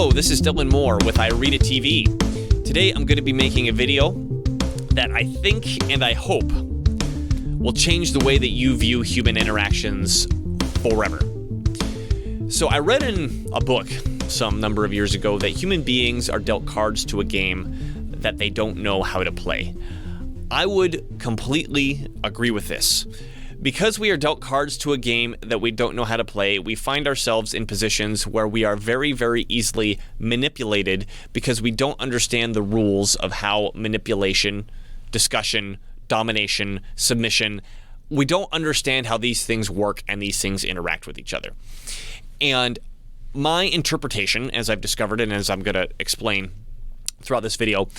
Hello, this is Dylan Moore with I Read It TV. Today I'm going to be making a video that I think and I hope will change the way that you view human interactions forever. So I read in a book some number of years ago that human beings are dealt cards to a game that they don't know how to play. I would completely agree with this. Because we are dealt cards to a game that we don't know how to play, we find ourselves in positions where we are very, very easily manipulated because we don't understand the rules of how manipulation, discussion, domination, submission, we don't understand how these things work and these things interact with each other. And my interpretation, as I've discovered and as I'm going to explain throughout this video,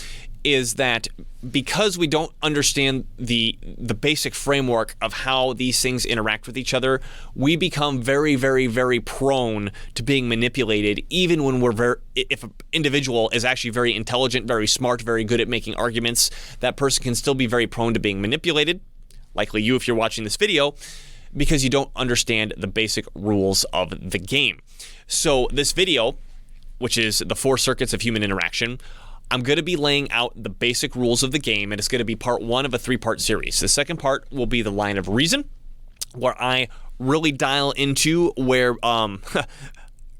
is that because we don't understand the basic framework of how these things interact with each other, we become very, very, very prone to being manipulated, even when if an individual is actually very intelligent, very smart, very good at making arguments, that person can still be very prone to being manipulated, likely you if you're watching this video, because you don't understand the basic rules of the game. So this video, which is the 4 circuits of human interaction, I'm going to be laying out the basic rules of the game, and it's going to be part 1 of a 3-part series. The second part will be the line of reason, where I really dial into where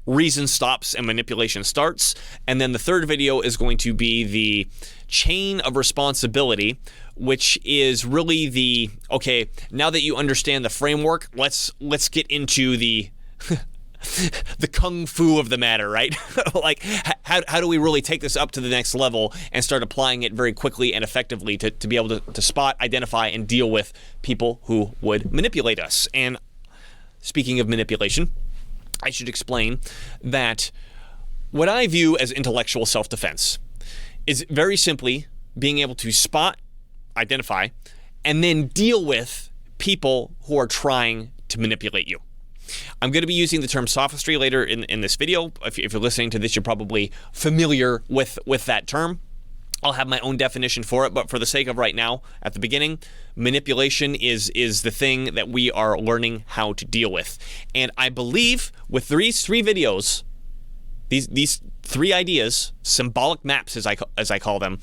reason stops and manipulation starts. And then the third video is going to be the chain of responsibility, which is really the, okay, now that you understand the framework, let's get into the the kung fu of the matter, right? Like, how do we really take this up to the next level and start applying it very quickly and effectively to be able to spot, identify, and deal with people who would manipulate us? And speaking of manipulation, I should explain that what I view as intellectual self-defense is very simply being able to spot, identify, and then deal with people who are trying to manipulate you. I'm going to be using the term sophistry later in this video. If you're listening to this, you're probably familiar with that term. I'll have my own definition for it, but for the sake of right now, at the beginning, manipulation is the thing that we are learning how to deal with. And I believe with these 3 videos, these 3 ideas, symbolic maps as I call them,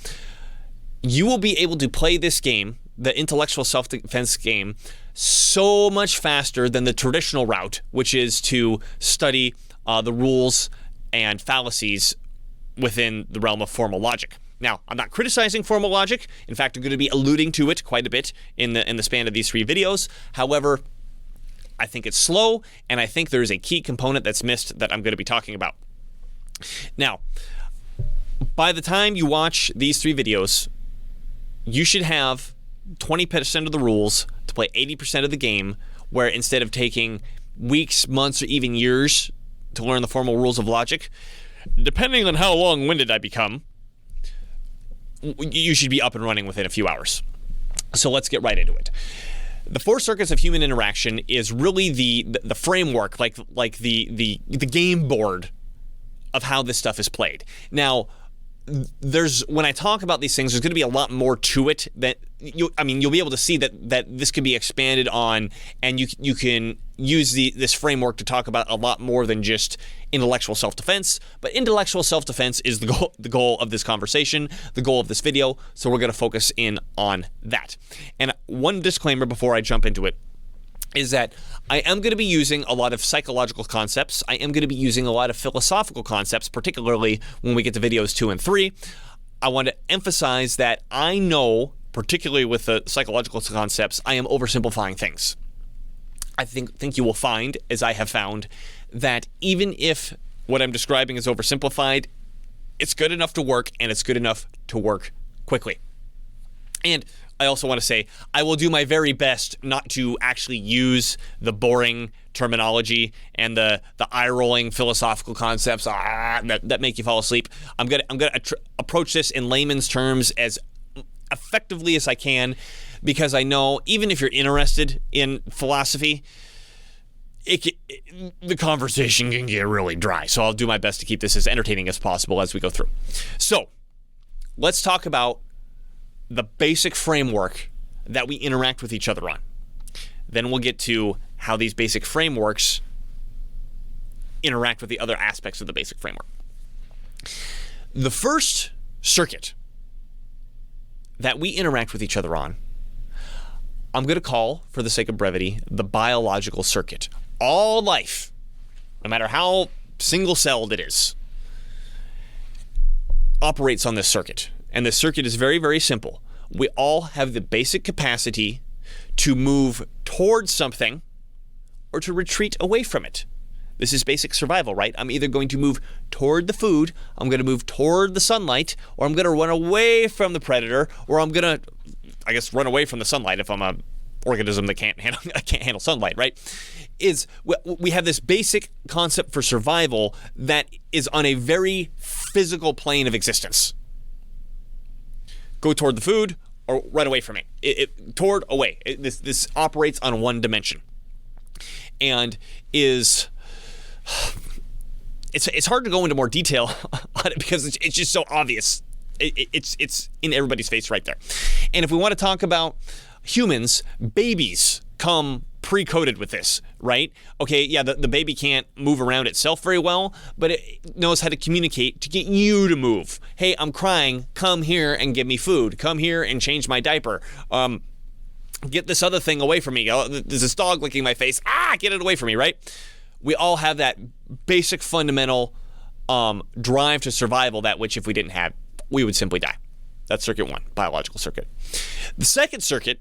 you will be able to play this game, the intellectual self-defense game, so much faster than the traditional route, which is to study the rules and fallacies within the realm of formal logic. Now, I'm not criticizing formal logic. In fact, I'm going to be alluding to it quite a bit in the span of these 3 videos. However, I think it's slow, and I think there is a key component that's missed that I'm going to be talking about. Now, by the time you watch these 3 videos, you should have 20% of the rules to play 80% of the game, where instead of taking weeks, months, or even years to learn the formal rules of logic, depending on how long-winded I become, you should be up and running within a few hours. So let's get right into it. The 4 circuits of human interaction is really the framework, like the game board of how this stuff is played. Now, when I talk about these things, there's going to be a lot more to it that you'll be able to see that this can be expanded on, and you can use this framework to talk about a lot more than just intellectual self-defense. But intellectual self-defense is the goal of this conversation, the goal of this video. So we're going to focus in on that. And one disclaimer before I jump into it is that I am going to be using a lot of psychological concepts. I am going to be using a lot of philosophical concepts, particularly when we get to videos 2 and 3. I want to emphasize that I know, particularly with the psychological concepts, I am oversimplifying things. I think you will find, as I have found, that even if what I'm describing is oversimplified, it's good enough to work, and it's good enough to work quickly. And I also want to say I will do my very best not to actually use the boring terminology and the eye-rolling philosophical concepts that make you fall asleep. I'm gonna approach this in layman's terms as effectively as I can, because I know even if you're interested in philosophy, the conversation can get really dry. So I'll do my best to keep this as entertaining as possible as we go through. So let's talk about the basic framework that we interact with each other on. Then we'll get to how these basic frameworks interact with the other aspects of the basic framework. The first circuit that we interact with each other on, I'm going to call, for the sake of brevity, the biological circuit. All life, no matter how single-celled it is, operates on this circuit. And this circuit is very, very simple. We all have the basic capacity to move towards something or to retreat away from it. This is basic survival, right? I'm either going to move toward the food, I'm going to move toward the sunlight, or I'm going to run away from the predator, or I'm going to, I guess, run away from the sunlight if I'm an organism that can't handle sunlight, right? We have this basic concept for survival that is on a very physical plane of existence. Go toward the food or run away from it. Toward, away. This operates on one dimension. And is... It's hard to go into more detail on it because it's just so obvious. It's in everybody's face right there. And if we want to talk about humans, babies come pre-coded with this, right? Okay, yeah, the baby can't move around itself very well, but it knows how to communicate to get you to move. Hey, I'm crying. Come here and give me food. Come here and change my diaper. Get this other thing away from me. There's this dog licking my face. Get it away from me, right? We all have that basic fundamental drive to survival, that which if we didn't have, we would simply die. That's circuit one, biological circuit. The second circuit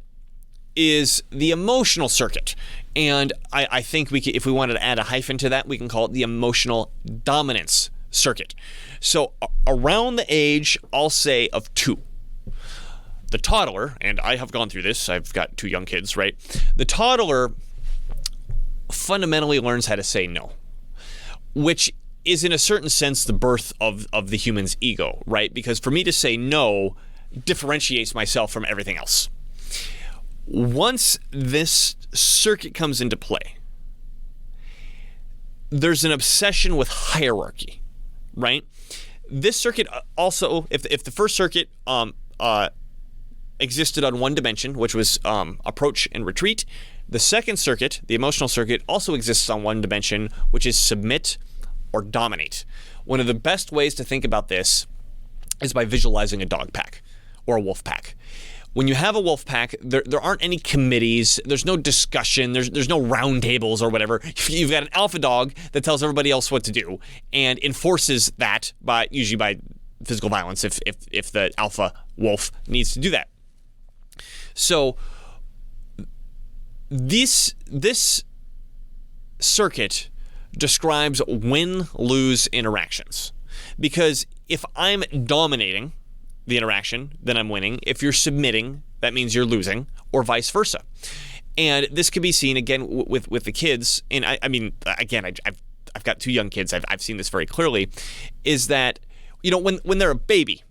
is the emotional circuit. And I think we could, if we wanted to add a hyphen to that, we can call it the emotional dominance circuit. So around the age, I'll say, of 2. The toddler, and I have gone through this, I've got 2 young kids, right? The toddler fundamentally learns how to say no, which is in a certain sense the birth of the human's ego, right? Because for me to say no differentiates myself from everything else. Once this circuit comes into play, there's an obsession with hierarchy, right? This circuit also, if the first circuit existed on one dimension, which was approach and retreat, the second circuit, the emotional circuit, also exists on one dimension, which is submit or dominate. One of the best ways to think about this is by visualizing a dog pack or a wolf pack. When you have a wolf pack, there aren't any committees, there's no discussion, there's no round tables or whatever. You've got an alpha dog that tells everybody else what to do and enforces that usually by physical violence if the alpha wolf needs to do that. So this circuit describes win-lose interactions. Because if I'm dominating the interaction, then I'm winning. If you're submitting, that means you're losing, or vice versa. And this could be seen again with the kids. And I mean, again, I've got 2 young kids. I've seen this very clearly. Is that, you know, when they're a baby,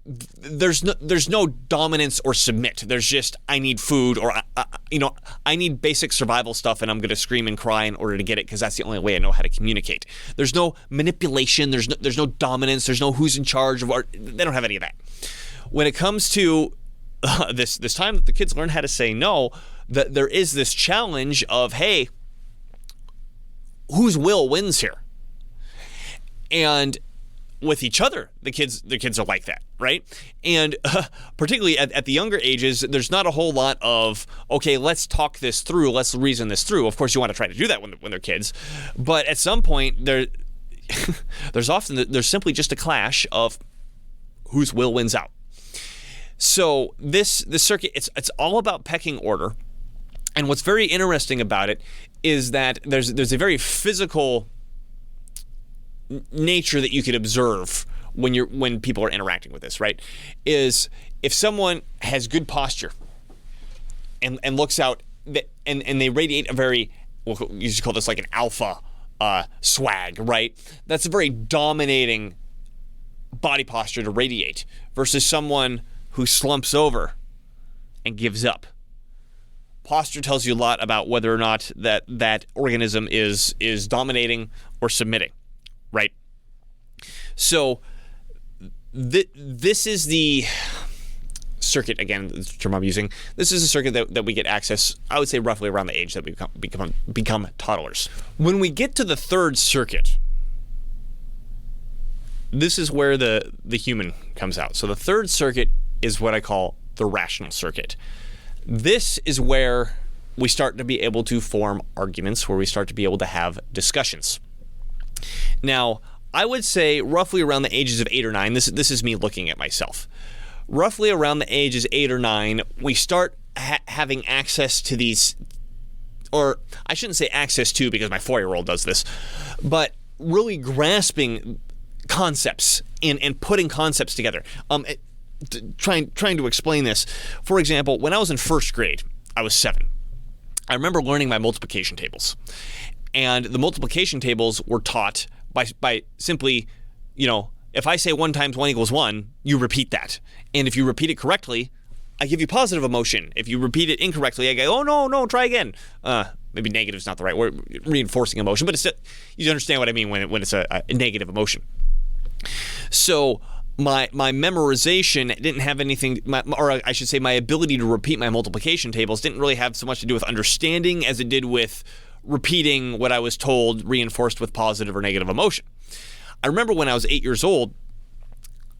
there's no dominance or submit. There's just, I need food, or I need basic survival stuff, and I'm going to scream and cry in order to get it because that's the only way I know how to communicate. There's no manipulation. There's no dominance. There's no who's in charge of. They don't have any of that. When it comes to this time that the kids learn how to say no, that there is this challenge of, hey, whose will wins here? And with each other, the kids are like that, right? And particularly at the younger ages, there's not a whole lot of, okay, let's talk this through, let's reason this through. Of course, you want to try to do that when they're kids, but at some point, there's simply just a clash of whose will wins out. So this circuit, it's all about pecking order, and what's very interesting about it is that there's a very physical nature that you could observe when people are interacting with this, right? Is if someone has good posture and looks out and they radiate a very, well, you used to call this like an alpha swag, right? That's a very dominating body posture to radiate versus someone who slumps over and gives up. Posture tells you a lot about whether or not that organism is dominating or submitting. Right. So this is the circuit, again, the term I'm using. This is a circuit that we get access, I would say, roughly around the age that we become toddlers. When we get to the third circuit, this is where the human comes out. So the third circuit is what I call the rational circuit. This is where we start to be able to form arguments, where we start to be able to have discussions. Now, I would say roughly around the ages of 8 or 9, this is me looking at myself. Roughly around the ages 8 or 9, we start having access to these, or I shouldn't say access to because my 4-year-old does this, but really grasping concepts and putting concepts together. Trying to explain this. For example, when I was in first grade, I was 7. I remember learning my multiplication tables. And the multiplication tables were taught by simply, if I say 1 times 1 equals 1, you repeat that. And if you repeat it correctly, I give you positive emotion. If you repeat it incorrectly, I go, oh, no, try again. Maybe negative is not the right word, reinforcing emotion, but you understand what I mean when it's a negative emotion. So my memorization didn't have anything, or I should say my ability to repeat my multiplication tables didn't really have so much to do with understanding as it did with repeating what I was told, reinforced with positive or negative emotion. I remember when I was 8 years old,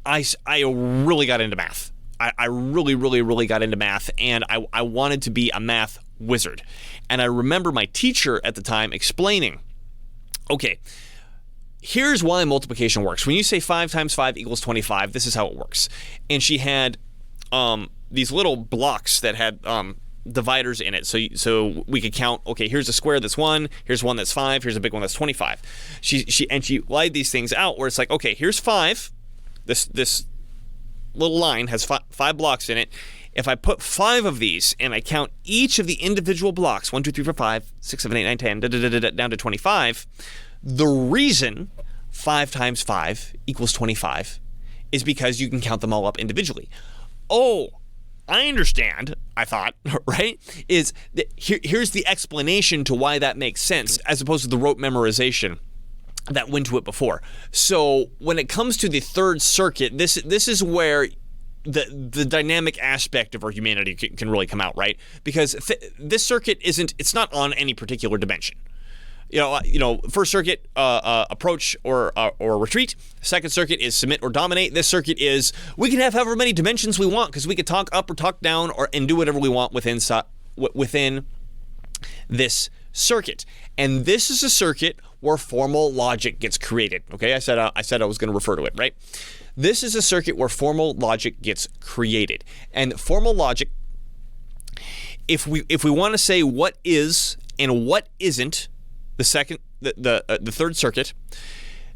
I really got into math. I really got into math, and I wanted to be a math wizard. And I remember my teacher at the time explaining, okay, here's why multiplication works. When you say 5 times 5 equals 25, this is how it works. And she had these little blocks that had dividers in it, so we could count. Okay, here's a square that's 1. Here's one that's 5. Here's a big one that's 25. She laid these things out where it's like, okay, here's 5. This little line has 5 blocks in it. If I put 5 of these and I count each of the individual blocks, 1, 2, 3, 4, 5, 6, 7, 8, 9, 10, down to 25. The reason 5 times 5 equals 25 is because you can count them all up individually. Oh, I understand, I thought, right? Is that here's the explanation to why that makes sense, as opposed to the rote memorization that went to it before. So when it comes to the third circuit, this is where the dynamic aspect of our humanity can really come out, right? Because this circuit it's not on any particular dimension. First circuit, approach or retreat. Second circuit is submit or dominate. This circuit is we can have however many dimensions we want because we could talk up or talk down and do whatever we want within this circuit. And this is a circuit where formal logic gets created. Okay, I said I was going to refer to it, right? This is a circuit where formal logic gets created, and formal logic. If we want to say what is and what isn't. The third circuit.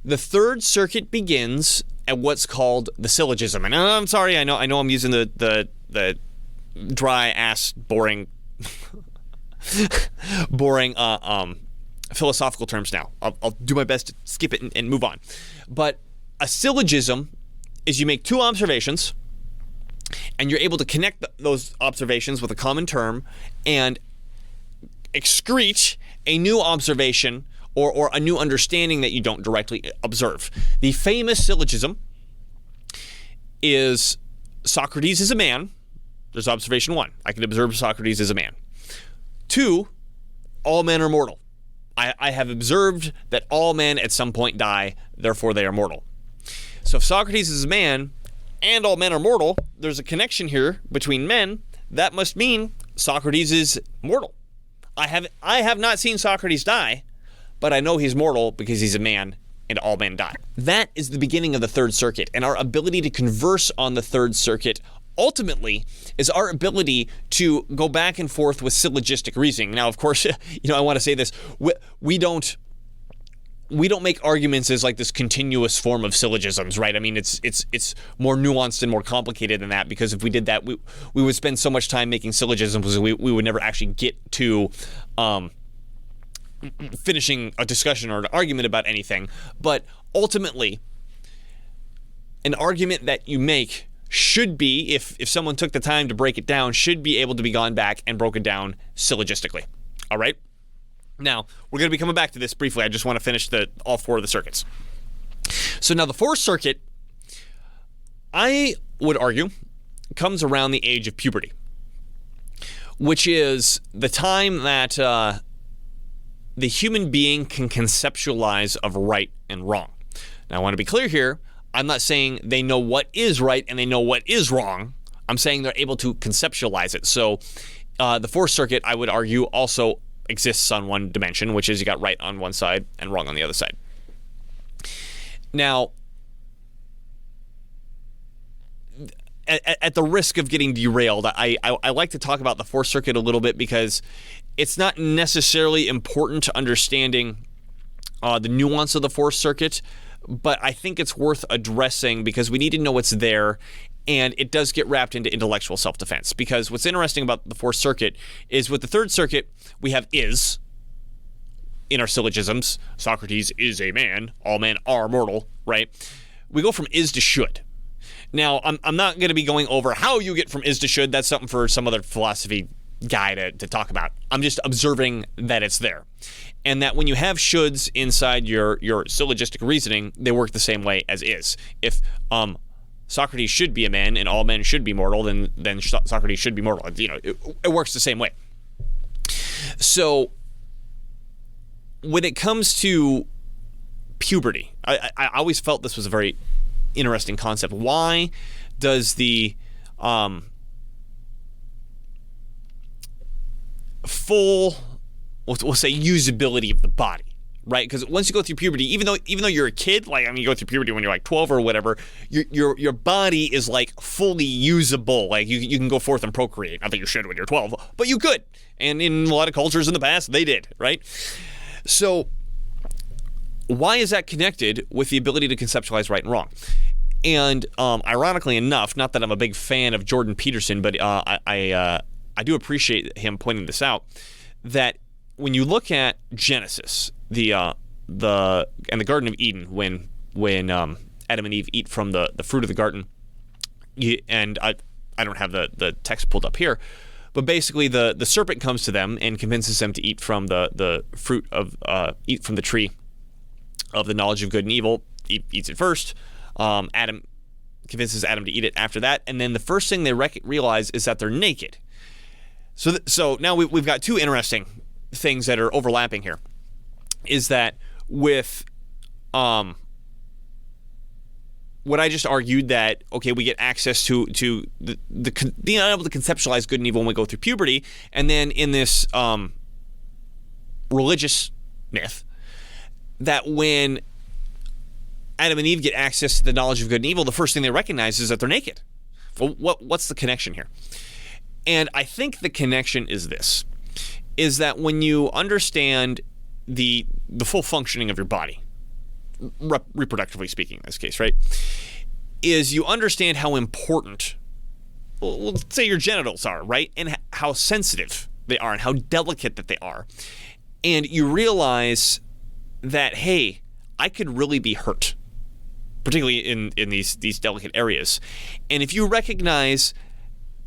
The third circuit begins at what's called the syllogism. And I'm sorry, I know I'm using the dry ass boring philosophical terms now. I'll do my best to skip it and move on. But a syllogism is you make 2 observations and you're able to connect those observations with a common term and excrete a new observation or a new understanding that you don't directly observe. The famous syllogism is Socrates is a man. There's observation 1. I can observe Socrates as a man. 2, all men are mortal. I have observed that all men at some point die, therefore they are mortal. So if Socrates is a man and all men are mortal, there's a connection here between men. That must mean Socrates is mortal. I have not seen Socrates die, but I know he's mortal because he's a man and all men die. That is the beginning of the third circuit, and our ability to converse on the third circuit ultimately is our ability to go back and forth with syllogistic reasoning. Now, of course, I want to say this: we don't make arguments as like this continuous form of syllogisms, right? I mean, it's more nuanced and more complicated than that, because if we did that, we would spend so much time making syllogisms, we would never actually get to finishing a discussion or an argument about anything. But ultimately, an argument that you make should be, if someone took the time to break it down, should be able to be gone back and broken down syllogistically. All right? Now, we're going to be coming back to this briefly. I just want to finish all 4 of the circuits. So now the fourth circuit, I would argue, comes around the age of puberty, which is the time that the human being can conceptualize of right and wrong. Now, I want to be clear here. I'm not saying they know what is right and they know what is wrong. I'm saying they're able to conceptualize it. So the fourth circuit, I would argue, also exists on one dimension, which is you got right on one side and wrong on the other side. Now, at the risk of getting derailed, I like to talk about the fourth circuit a little bit because it's not necessarily important to understanding the nuance of the fourth circuit, but I think it's worth addressing because we need to know what's there, and it does get wrapped into intellectual self-defense. Because what's interesting about the fourth circuit is with the third circuit, we have is in our syllogisms. Socrates is a man. All men are mortal, right? We go from is to should. Now, I'm not going to be going over how you get from is to should. That's something for some other philosophy guy to talk about. I'm just observing that it's there. And that when you have shoulds inside your syllogistic reasoning, they work the same way as is. If Socrates should be a man and all men should be mortal, then Socrates should be mortal. You know, it works the same way. So when it comes to puberty, I always felt this was a very interesting concept. Why does the full, we'll say, usability of the body, right? Because once you go through puberty, even though you're a kid, like, I mean, you go through puberty when you're like 12 or whatever, your body is like fully usable. Like you can go forth and procreate. Not that you should when you're 12, but you could. And in a lot of cultures in the past, they did, right? So why is that connected with the ability to conceptualize right and wrong? And ironically enough, not that I'm a big fan of Jordan Peterson, but I do appreciate him pointing this out, that when you look at Genesis, the Garden of Eden, when Adam and Eve eat from the fruit of the garden, and I don't have the text pulled up here, but basically the serpent comes to them and convinces them to eat from the fruit of eat from the tree of the knowledge of good and evil. Eats it first. Adam convinces Adam to eat it after that, and then the first thing they realize is that they're naked. So now we've got two interesting things that are overlapping here. Is that with what I just argued, that okay, we get access to the being able to conceptualize good and evil when we go through puberty, and then in this religious myth, that when Adam and Eve get access to the knowledge of good and evil, the first thing they recognize is that they're naked. Well, what's the connection here? And I think the connection is this, is that when you understand the full functioning of your body, reproductively speaking in this case, right, is you understand how important, well, let's say your genitals are, right, and how sensitive they are and how delicate that they are. And you realize that, hey, I could really be hurt, particularly in these delicate areas. And if you recognize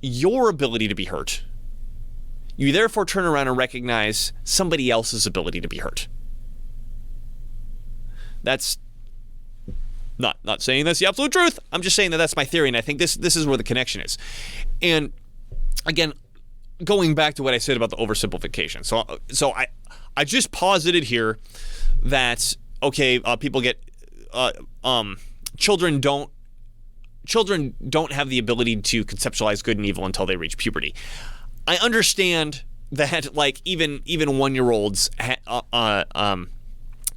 your ability to be hurt, you therefore turn around and recognize somebody else's ability to be hurt. That's not saying that's the absolute truth. I'm just saying that that's my theory, and I think this is where the connection is. And again, going back to what I said about the oversimplification. So I just posited here that okay, people get children don't have the ability to conceptualize good and evil until they reach puberty. I understand that, like, even 1-year-olds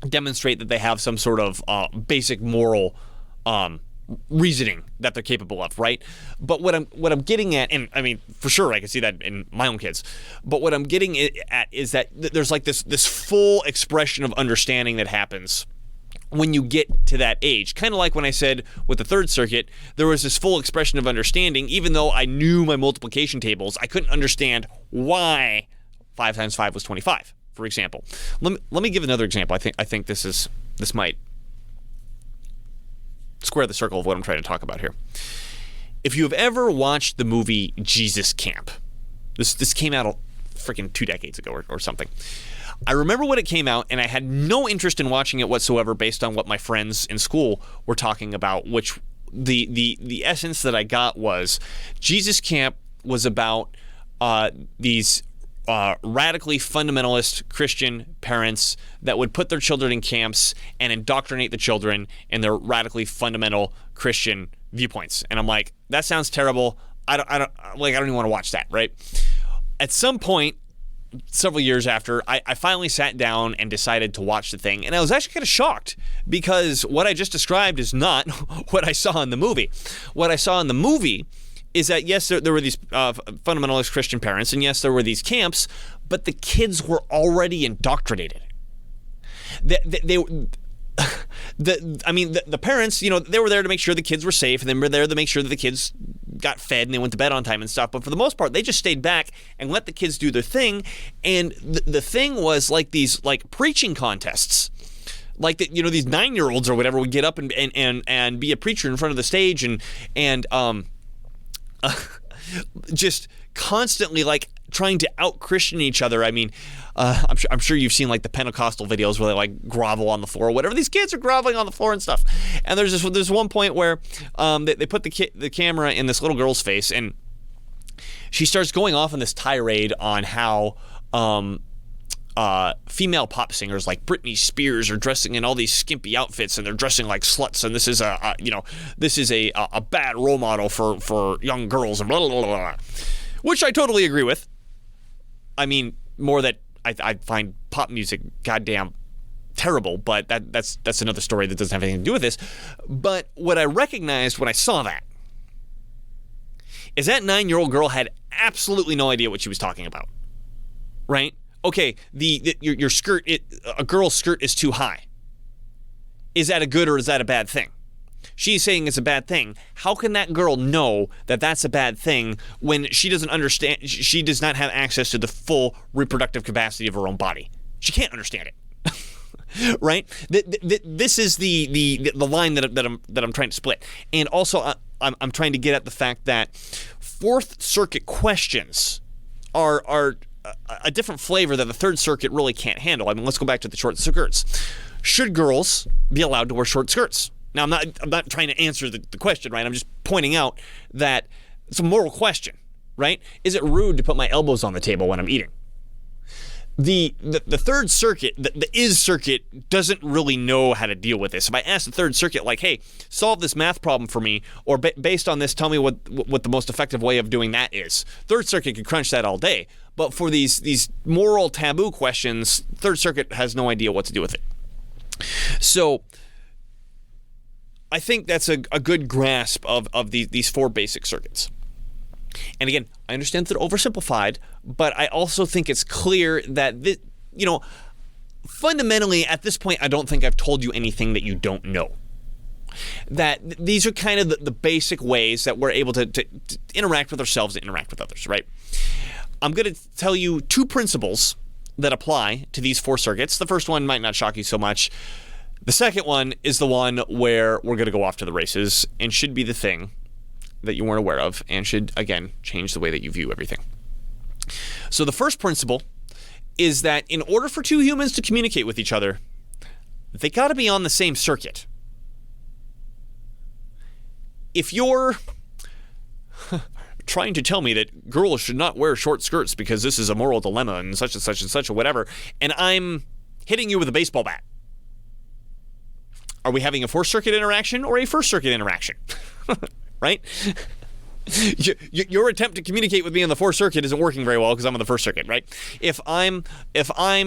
demonstrate that they have some sort of basic moral reasoning that they're capable of, right? But what I'm getting at, and I mean, for sure, I can see that in my own kids. But what I'm getting at is that there's like this full expression of understanding that happens when you get to that age. Kind of like when I said with the third circuit, there was this full expression of understanding. Even though I knew my multiplication tables, I couldn't understand why 5 times 5 was 25, for example. Let me give another example. I think this might square the circle of what I'm trying to talk about here. If you have ever watched the movie Jesus Camp, this came out freaking 2 decades ago or something. I remember when it came out, and I had no interest in watching it whatsoever based on what my friends in school were talking about, which the essence that I got was Jesus Camp was about these radically fundamentalist Christian parents that would put their children in camps and indoctrinate the children in their radically fundamental Christian viewpoints. And I'm like, that sounds terrible. I don't even want to watch that, right? At some point, several years after, I finally sat down and decided to watch the thing, and I was actually kind of shocked because what I just described is not what I saw in the movie. What I saw in the movie is that, yes, there were these fundamentalist Christian parents, and yes, there were these camps, but the kids were already indoctrinated. The parents, they were there to make sure the kids were safe, and they were there to make sure that the kids got fed and they went to bed on time and stuff. But for the most part, they just stayed back and let the kids do their thing. And the thing was like these preaching contests. Like these 9-year-olds or whatever would get up and be a preacher in front of the stage and just constantly trying to out-Christian each other. I mean, I'm sure you've seen the Pentecostal videos where they grovel on the floor or whatever. These kids are groveling on the floor and stuff. And there's one point where they put the camera in this little girl's face, and she starts going off on this tirade on how female pop singers like Britney Spears are dressing in all these skimpy outfits, and they're dressing like sluts, and this is a bad role model for young girls, and blah, blah, blah, blah. Which I totally agree with. I mean, more that I find pop music goddamn terrible, but that's another story that doesn't have anything to do with this. But what I recognized when I saw that is that 9-year-old girl had absolutely no idea what she was talking about, right? Okay, your skirt, a girl's skirt is too high. Is that a good or is that a bad thing? She's saying it's a bad thing. How can that girl know that that's a bad thing when she doesn't understand? She does not have access to the full reproductive capacity of her own body. She can't understand it, right? This is the line that I'm trying to split. And also, I'm trying to get at the fact that Fourth Circuit questions are a different flavor that the Third Circuit really can't handle. I mean, let's go back to the short skirts. Should girls be allowed to wear short skirts? Now, I'm not trying to answer the question, right? I'm just pointing out that it's a moral question, right? Is it rude to put my elbows on the table when I'm eating? The Third Circuit, the Is Circuit, doesn't really know how to deal with this. If I ask the Third Circuit, hey, solve this math problem for me, or based on this, tell me what the most effective way of doing that is. Third Circuit could crunch that all day. But for these moral taboo questions, Third Circuit has no idea what to do with it. So I think that's a good grasp of these four basic circuits. And again, I understand that they're oversimplified, but I also think it's clear that fundamentally at this point, I don't think I've told you anything that you don't know. That these are kind of the basic ways that we're able to interact with ourselves and interact with others, right? I'm going to tell you two principles that apply to these four circuits. The first one might not shock you so much. The second one is the one where we're going to go off to the races and should be the thing that you weren't aware of and should, again, change the way that you view everything. So the first principle is that in order for two humans to communicate with each other, they got to be on the same circuit. If you're trying to tell me that girls should not wear short skirts because this is a moral dilemma and such and such or whatever, and I'm hitting you with a baseball bat, are we having a Fourth Circuit interaction or a First Circuit interaction? Right? Your attempt to communicate with me on the Fourth Circuit isn't working very well because I'm on the First Circuit, right? If I'm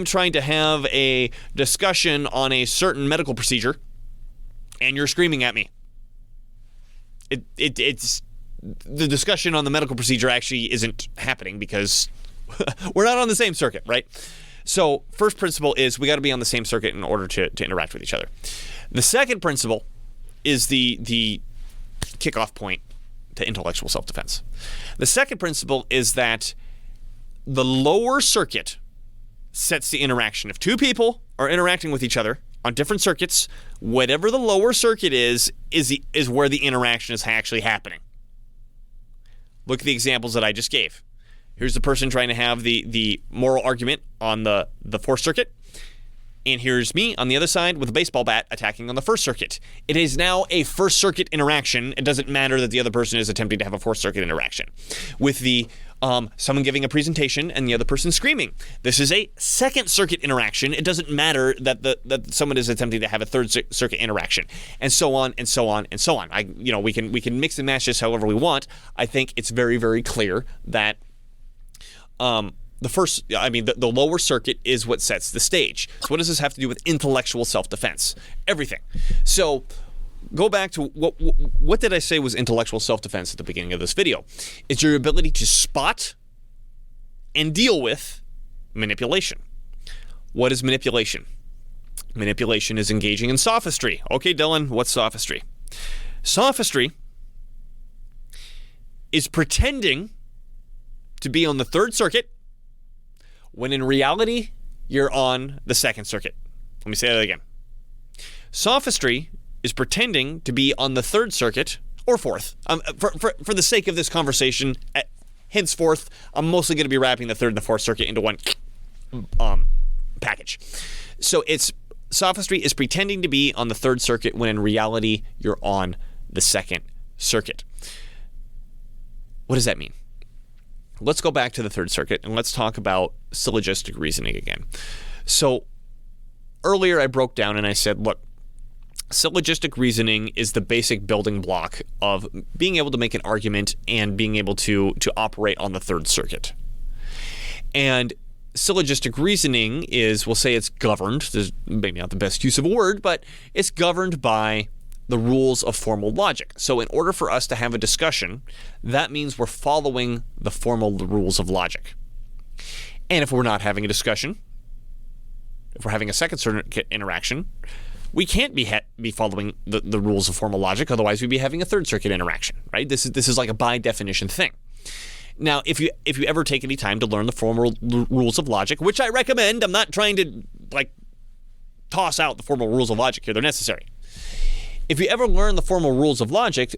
trying to have a discussion on a certain medical procedure and you're screaming at me, it's the discussion on the medical procedure actually isn't happening because we're not on the same circuit, right? So first principle is we got to be on the same circuit in order to interact with each other. The second principle is the kickoff point to intellectual self-defense. The second principle is that the lower circuit sets the interaction. If two people are interacting with each other on different circuits, whatever the lower circuit is where the interaction is actually happening. Look at the examples that I just gave. Here's the person trying to have the moral argument on the Fourth Circuit. And here's me on the other side with a baseball bat attacking on the First Circuit. It is now a First Circuit interaction. It doesn't matter that the other person is attempting to have a Fourth Circuit interaction. With the someone giving a presentation and the other person screaming. This is a Second Circuit interaction. It doesn't matter that someone is attempting to have a Third Circuit interaction, and so on and so on and so on. We can mix and match this however we want. I think it's very, very clear that the lower circuit is what sets the stage. So what does this have to do with intellectual self-defense? Everything. So go back to what did I say was intellectual self-defense at the beginning of this video? It's your ability to spot and deal with manipulation. What is manipulation? Manipulation is engaging in sophistry. Okay, Dylan, what's sophistry? Sophistry is pretending to be on the Third Circuit when in reality you're on the Second Circuit. Let me say that again. Sophistry is pretending to be on the Third Circuit or Fourth. For the sake of this conversation, henceforth, I'm mostly going to be wrapping the Third and the Fourth Circuit into one package. So sophistry is pretending to be on the Third Circuit when in reality you're on the Second Circuit. What does that mean? Let's go back to the Third Circuit and let's talk about syllogistic reasoning again. So earlier I broke down and I said, look, syllogistic reasoning is the basic building block of being able to make an argument and being able to operate on the Third Circuit. And syllogistic reasoning is, we'll say it's governed, this is maybe not the best use of a word, but it's governed by the rules of formal logic. So in order for us to have a discussion, that means we're following the formal rules of logic. And if we're not having a discussion, if we're having a Second Circuit interaction, we can't be following the rules of formal logic, otherwise we'd be having a Third Circuit interaction, right? This is like a by definition thing. Now, if you ever take any time to learn the formal rules of logic, which I recommend, I'm not trying to toss out the formal rules of logic here, they're necessary. If you ever learn the formal rules of logic,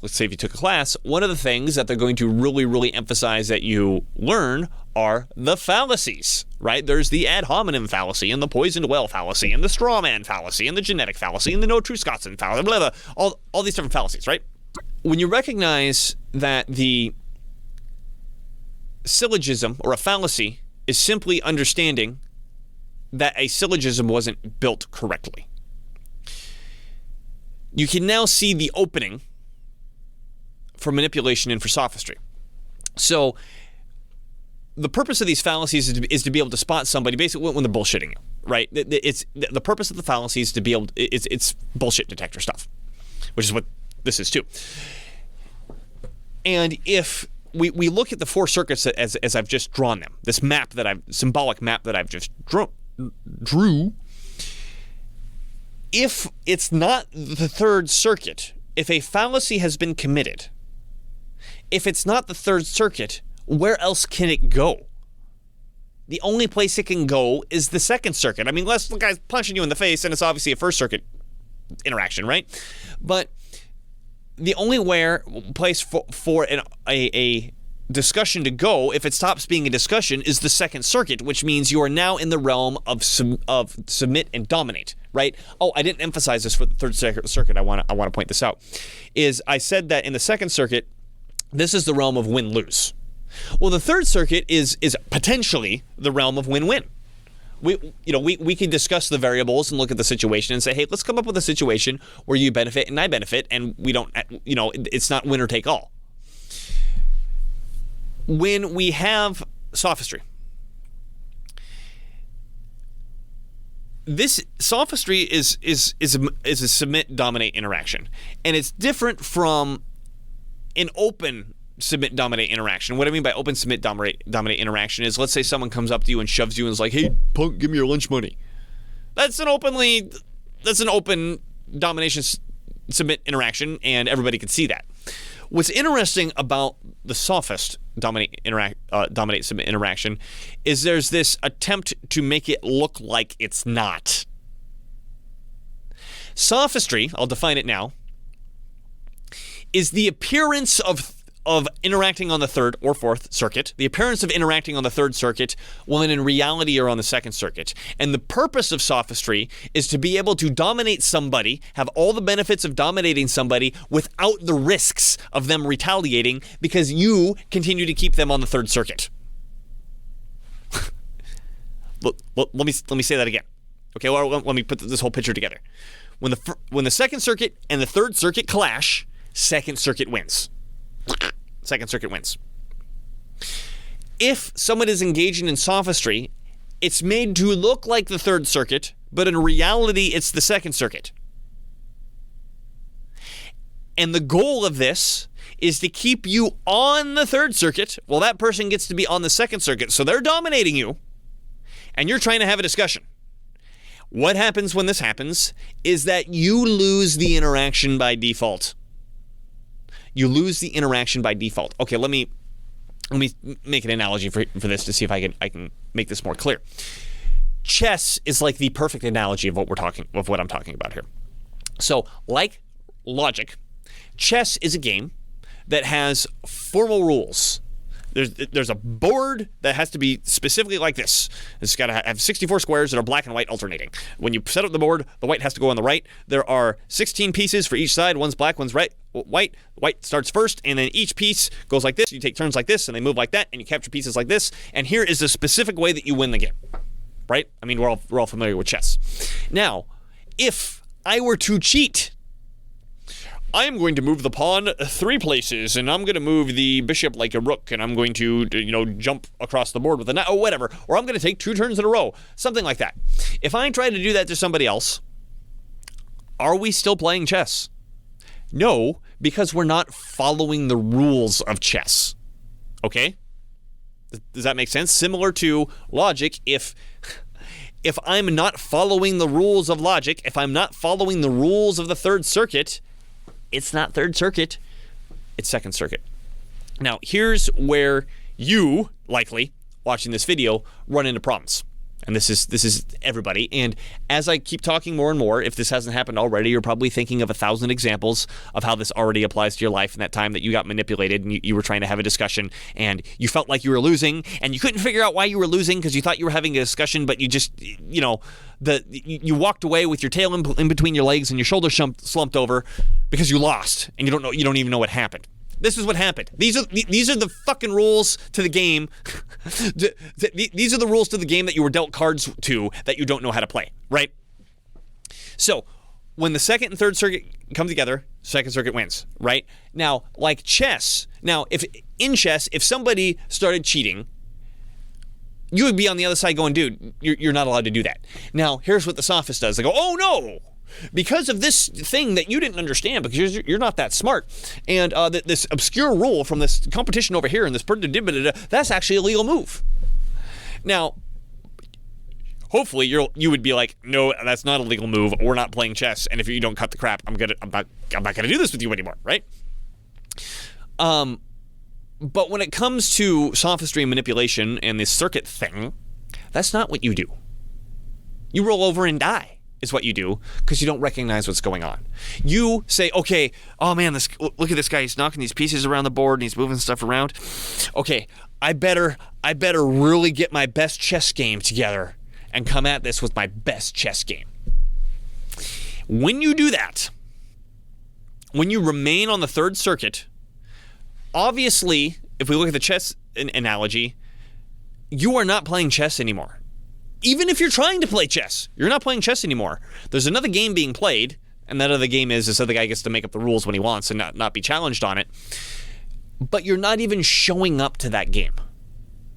let's say if you took a class, one of the things that they're going to really, really emphasize that you learn are the fallacies, right? There's the ad hominem fallacy and the poisoned well fallacy and the straw man fallacy and the genetic fallacy and the no true Scotsman fallacy, blah, blah, blah, all these different fallacies, right? When you recognize that the syllogism or a fallacy is simply understanding that a syllogism wasn't built correctly, you can now see the opening for manipulation and for sophistry. So the purpose of these fallacies is to be able to spot somebody basically when they're bullshitting you, right? It's the purpose of the fallacy is to be able to, it's bullshit detector stuff, which is what this is too. And if we look at the four circuits as I've just drawn them, this symbolic map that I've just drew, if it's not the Third Circuit, if a fallacy has been committed, if it's not the Third Circuit, where else can it go? The only place it can go is the Second Circuit. I mean, unless the guy's punching you in the face, and it's obviously a First Circuit interaction, right? But the only place for a discussion to go, if it stops being a discussion, is the Second Circuit, which means you are now in the realm of submit and dominate, right? Oh, I didn't emphasize this for the Third Circuit. I want to point this out. Is I said that in the Second Circuit, this is the realm of win-lose. Well, the Third Circuit is potentially the realm of win-win. We can discuss the variables and look at the situation and say, hey, let's come up with a situation where you benefit and I benefit, and we don't, it's not winner take all. When we have sophistry, this sophistry is a submit-dominate interaction, and it's different from an open submit-dominate interaction. What I mean by open submit-dominate interaction is, let's say someone comes up to you and shoves you and is like, hey, punk, give me your lunch money. That's an open domination submit interaction, and everybody can see that. What's interesting about the sophist dominate submit interaction is there's this attempt to make it look like it's not. Sophistry, I'll define it now, is the appearance of interacting on the third or fourth circuit, the appearance of interacting on the third circuit, when in reality you're on the second circuit. And the purpose of sophistry is to be able to dominate somebody, have all the benefits of dominating somebody without the risks of them retaliating because you continue to keep them on the third circuit. Let me say that again. Okay, well, let me put this whole picture together. When the second circuit and the third circuit clash, second circuit wins. Second circuit wins. If someone is engaging in sophistry, it's made to look like the third circuit, but in reality, it's the second circuit. And the goal of this is to keep you on the third circuit while that person gets to be on the second circuit. So they're dominating you, and you're trying to have a discussion. What happens when this happens is that you lose the interaction by default. You lose the interaction by default. Okay, let me make an analogy for this to see if I can make this more clear. Chess is like the perfect analogy of what I'm talking about here. So, like logic, chess is a game that has formal rules. There's a board that has to be specifically like this. It's got to have 64 squares that are black and white alternating. When you set up the board, the white has to go on the right. There are 16 pieces for each side. One's black, one's white. White starts first, and then each piece goes like this. You take turns like this, and they move like that, and you capture pieces like this. And here is the specific way that you win the game, right? I mean, we're all familiar with chess. Now, if I were to cheat, I'm going to move the pawn 3 places, and I'm going to move the bishop like a rook, and I'm going to, jump across the board with a knight, or whatever. Or I'm going to take 2 turns in a row, something like that. If I try to do that to somebody else, are we still playing chess? No, because we're not following the rules of chess. Okay? Does that make sense? Similar to logic, if I'm not following the rules of logic, if I'm not following the rules of the third circuit, it's not third circuit, it's second circuit. Now, here's where you, likely, watching this video, run into problems. And this is everybody. And as I keep talking more and more, if this hasn't happened already, you're probably thinking of 1,000 examples of how this already applies to your life in that time that you got manipulated and you were trying to have a discussion and you felt like you were losing and you couldn't figure out why you were losing because you thought you were having a discussion, but you just, you walked away with your tail in between your legs and your shoulders slumped over because you lost and you don't even know what happened. This is what happened. These are the fucking rules to the game. These are the rules to the game that you were dealt cards to that you don't know how to play, right? So, when the second and third circuit come together, second circuit wins, right? Now, like chess, if somebody started cheating, you would be on the other side going, dude, you're not allowed to do that. Now, here's what the sophist does. They go, oh no! Because of this thing that you didn't understand because you're not that smart, and this obscure rule from this competition over here and this that's actually a legal move. Now, hopefully you would be like, no, that's not a legal move. We're not playing chess, and if you don't cut the crap, I'm not gonna do this with you anymore, right? But when it comes to sophistry and manipulation and this circuit thing, that's not what you do. You roll over and die. Is what you do because you don't recognize what's going on. You say, okay, oh man, look at this guy. He's knocking these pieces around the board and he's moving stuff around. Okay, I better really get my best chess game together and come at this with my best chess game. When you do that, when you remain on the third circuit, obviously, if we look at the chess analogy, you are not playing chess anymore. Even if you're trying to play chess, you're not playing chess anymore. There's another game being played, and that other game is so the guy gets to make up the rules when he wants and not be challenged on it. But you're not even showing up to that game.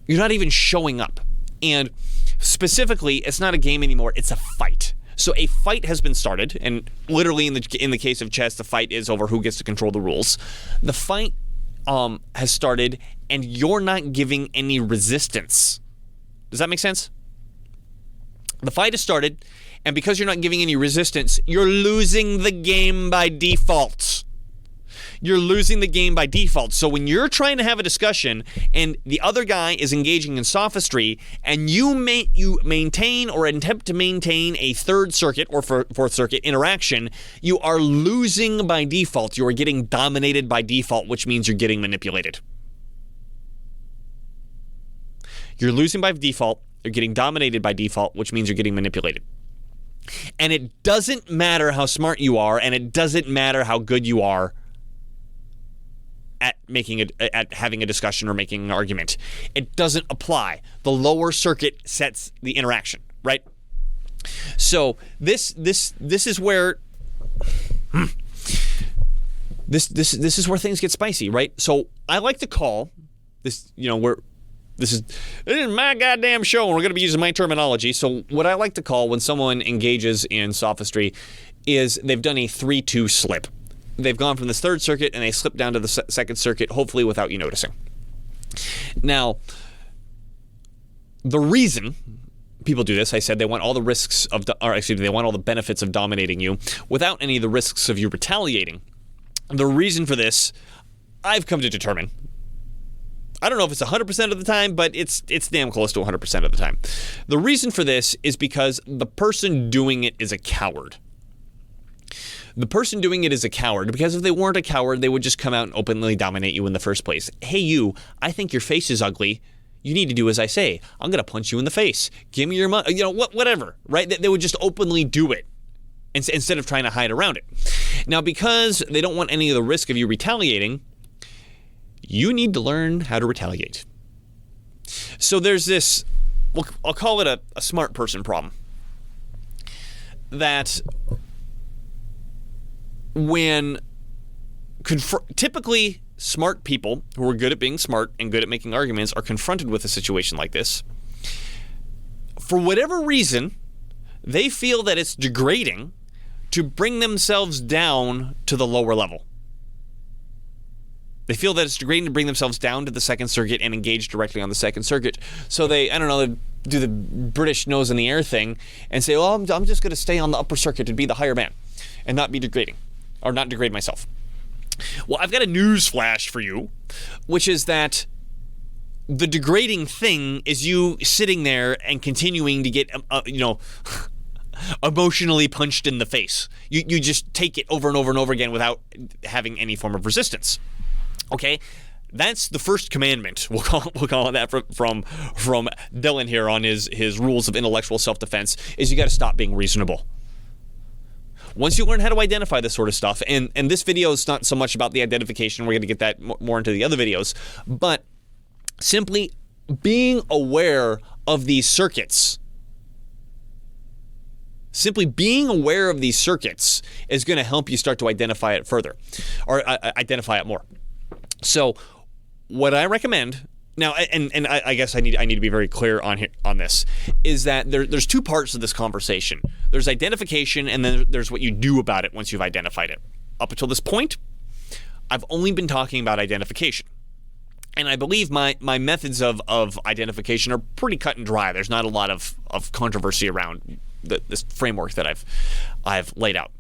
You're not even showing up. And specifically, it's not a game anymore, it's a fight. So a fight has been started, and literally in the case of chess, the fight is over who gets to control the rules. The fight has started, and you're not giving any resistance. Does that make sense? The fight has started, and because you're not giving any resistance, you're losing the game by default. You're losing the game by default. So when you're trying to have a discussion and the other guy is engaging in sophistry and you maintain or attempt to maintain a third circuit or fourth circuit interaction, you are losing by default. You are getting dominated by default, which means you're getting manipulated. You're losing by default. You're getting dominated by default, which means you're getting manipulated. And it doesn't matter how smart you are, and it doesn't matter how good you are at having a discussion or making an argument. It doesn't apply. The lower circuit sets the interaction, right? So this is where this is where things get spicy, right? So I like to call this, this is my goddamn show, and we're going to be using my terminology. So what I like to call when someone engages in sophistry is they've done a 3-2 slip. They've gone from this third circuit and they slip down to the second circuit, hopefully without you noticing. Now, the reason people do this, I said they want all the risks of, they want all the benefits of dominating you without any of the risks of you retaliating. The reason for this, I've come to determine. I don't know if it's 100% of the time, but it's damn close to 100% of the time. The reason for this is because the person doing it is a coward. The person doing it is a coward because if they weren't a coward, they would just come out and openly dominate you in the first place. Hey, you, I think your face is ugly. You need to do as I say. I'm going to punch you in the face. Give me your money. Whatever, right? They would just openly do it instead of trying to hide around it. Now, because they don't want any of the risk of you retaliating, you need to learn how to retaliate. So there's this, I'll call it a smart person problem. That when typically smart people who are good at being smart and good at making arguments are confronted with a situation like this, for whatever reason, they feel that it's degrading to bring themselves down to the lower level. They feel that it's degrading to bring themselves down to the second circuit and engage directly on the second circuit. So they do the British nose in the air thing and say, well, I'm just going to stay on the upper circuit and be the higher man and not be degrading or not degrade myself. Well, I've got a news flash for you, which is that the degrading thing is you sitting there and continuing to get, emotionally punched in the face. You just take it over and over and over again without having any form of resistance. Okay, that's the first commandment. We'll call it that from Dylan here on his rules of intellectual self-defense. Is you got to stop being reasonable. Once you learn how to identify this sort of stuff, and this video is not so much about the identification. We're going to get that more into the other videos, but simply being aware of these circuits. Simply being aware of these circuits is going to help you start to identify it further, or identify it more. So, what I recommend now, and I guess I need to be very clear on this, is that there's two parts of this conversation. There's identification, and then there's what you do about it once you've identified it. Up until this point, I've only been talking about identification, and I believe my methods of identification are pretty cut and dry. There's not a lot of controversy around this framework that I've laid out.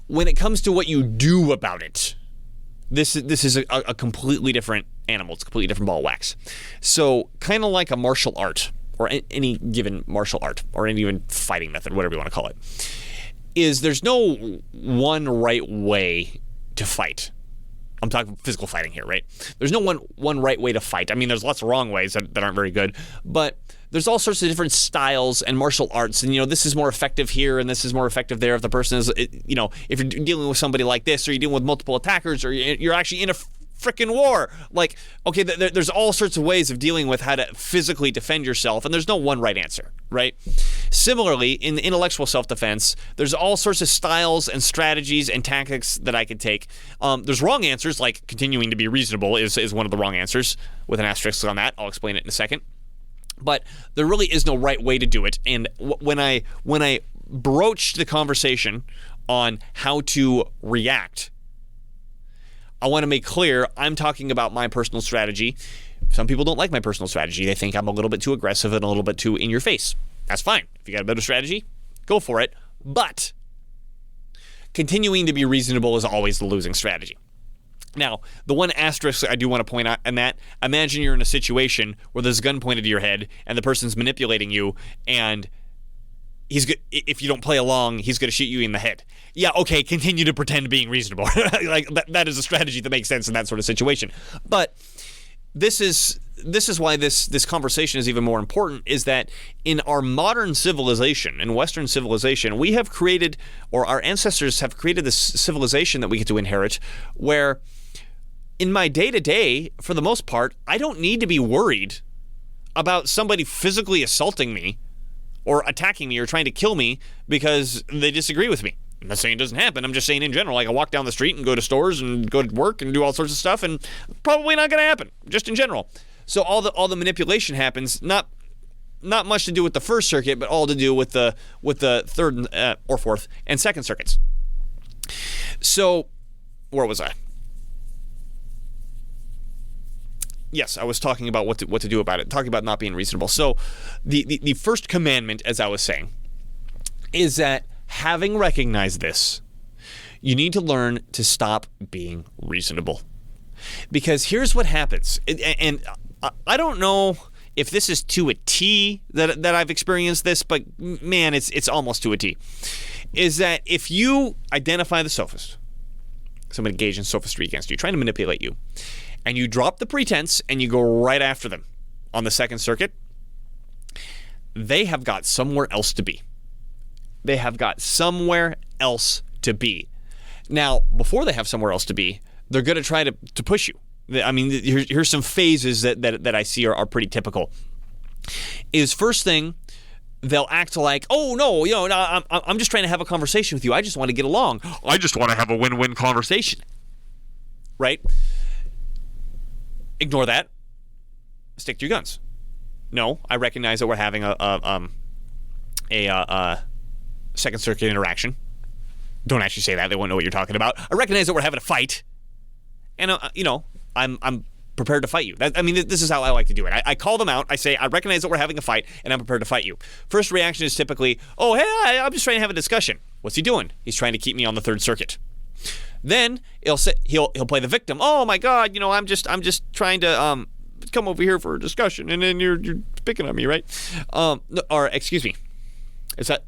When it comes to what you do about it, this is a completely different animal. It's a completely different ball of wax. So kind of like a martial art, or any given martial art, or any given fighting method, whatever you want to call it, is there's no one right way to fight. I'm talking physical fighting here, right? There's no one right way to fight. I mean, there's lots of wrong ways that aren't very good, but there's all sorts of different styles and martial arts, and this is more effective here and this is more effective there. If the person is, if you're dealing with somebody like this, or you're dealing with multiple attackers, or you're actually in a freaking war, like, okay, there's all sorts of ways of dealing with how to physically defend yourself, and there's no one right answer, right? Similarly, in the intellectual self-defense, there's all sorts of styles and strategies and tactics that I could take. There's wrong answers, like continuing to be reasonable is one of the wrong answers, with an asterisk on that. I'll explain it in a second. But there really is no right way to do it. And when I broached the conversation on how to react, I want to make clear I'm talking about my personal strategy. Some people don't like my personal strategy. They think I'm a little bit too aggressive and a little bit too in your face. That's fine. If you got a better strategy, go for it. But continuing to be reasonable is always the losing strategy. Now, the one asterisk I do want to point out in that, imagine you're in a situation where there's a gun pointed to your head and the person's manipulating you, and if you don't play along, he's going to shoot you in the head. Yeah, okay, continue to pretend being reasonable. Like that is a strategy that makes sense in that sort of situation. But this is why this conversation is even more important, is that in our modern civilization, in Western civilization, we have created, or our ancestors have created, this civilization that we get to inherit, where in my day-to-day, for the most part, I don't need to be worried about somebody physically assaulting me or attacking me or trying to kill me because they disagree with me. I'm not saying it doesn't happen. I'm just saying in general, like I walk down the street and go to stores and go to work and do all sorts of stuff, and probably not going to happen, just in general. So all the manipulation happens, not much to do with the First Circuit, but all to do with the Third or Fourth and Second Circuits. So where was I? Yes, I was talking about what to do about it, talking about not being reasonable. So the first commandment, as I was saying, is that having recognized this, you need to learn to stop being reasonable. Because here's what happens, and I don't know if this is to a T that I've experienced this, but man, it's almost to a T, is that if you identify the sophist, somebody engaged in sophistry against you, trying to manipulate you, and you drop the pretense and you go right after them on the Second Circuit, they have got somewhere else to be. They have got somewhere else to be. Now, before they have somewhere else to be, they're going to try to push you. I mean, here's some phases that I see are pretty typical. Is first thing, they'll act like, oh, no, I'm just trying to have a conversation with you. I just want to get along. I just want to have a win-win conversation. Right? Ignore that. Stick to your guns. No, I recognize that we're having a Second Circuit interaction. Don't actually say that. They won't know what you're talking about. I recognize that we're having a fight. And, I'm prepared to fight you. This is how I like to do it. I call them out. I say, I recognize that we're having a fight, and I'm prepared to fight you. First reaction is typically, oh, hey, I'm just trying to have a discussion. What's he doing? He's trying to keep me on the Third Circuit. Then he'll play the victim. Oh my God, I'm just trying to come over here for a discussion, and then you're picking on me, right? Or excuse me, is that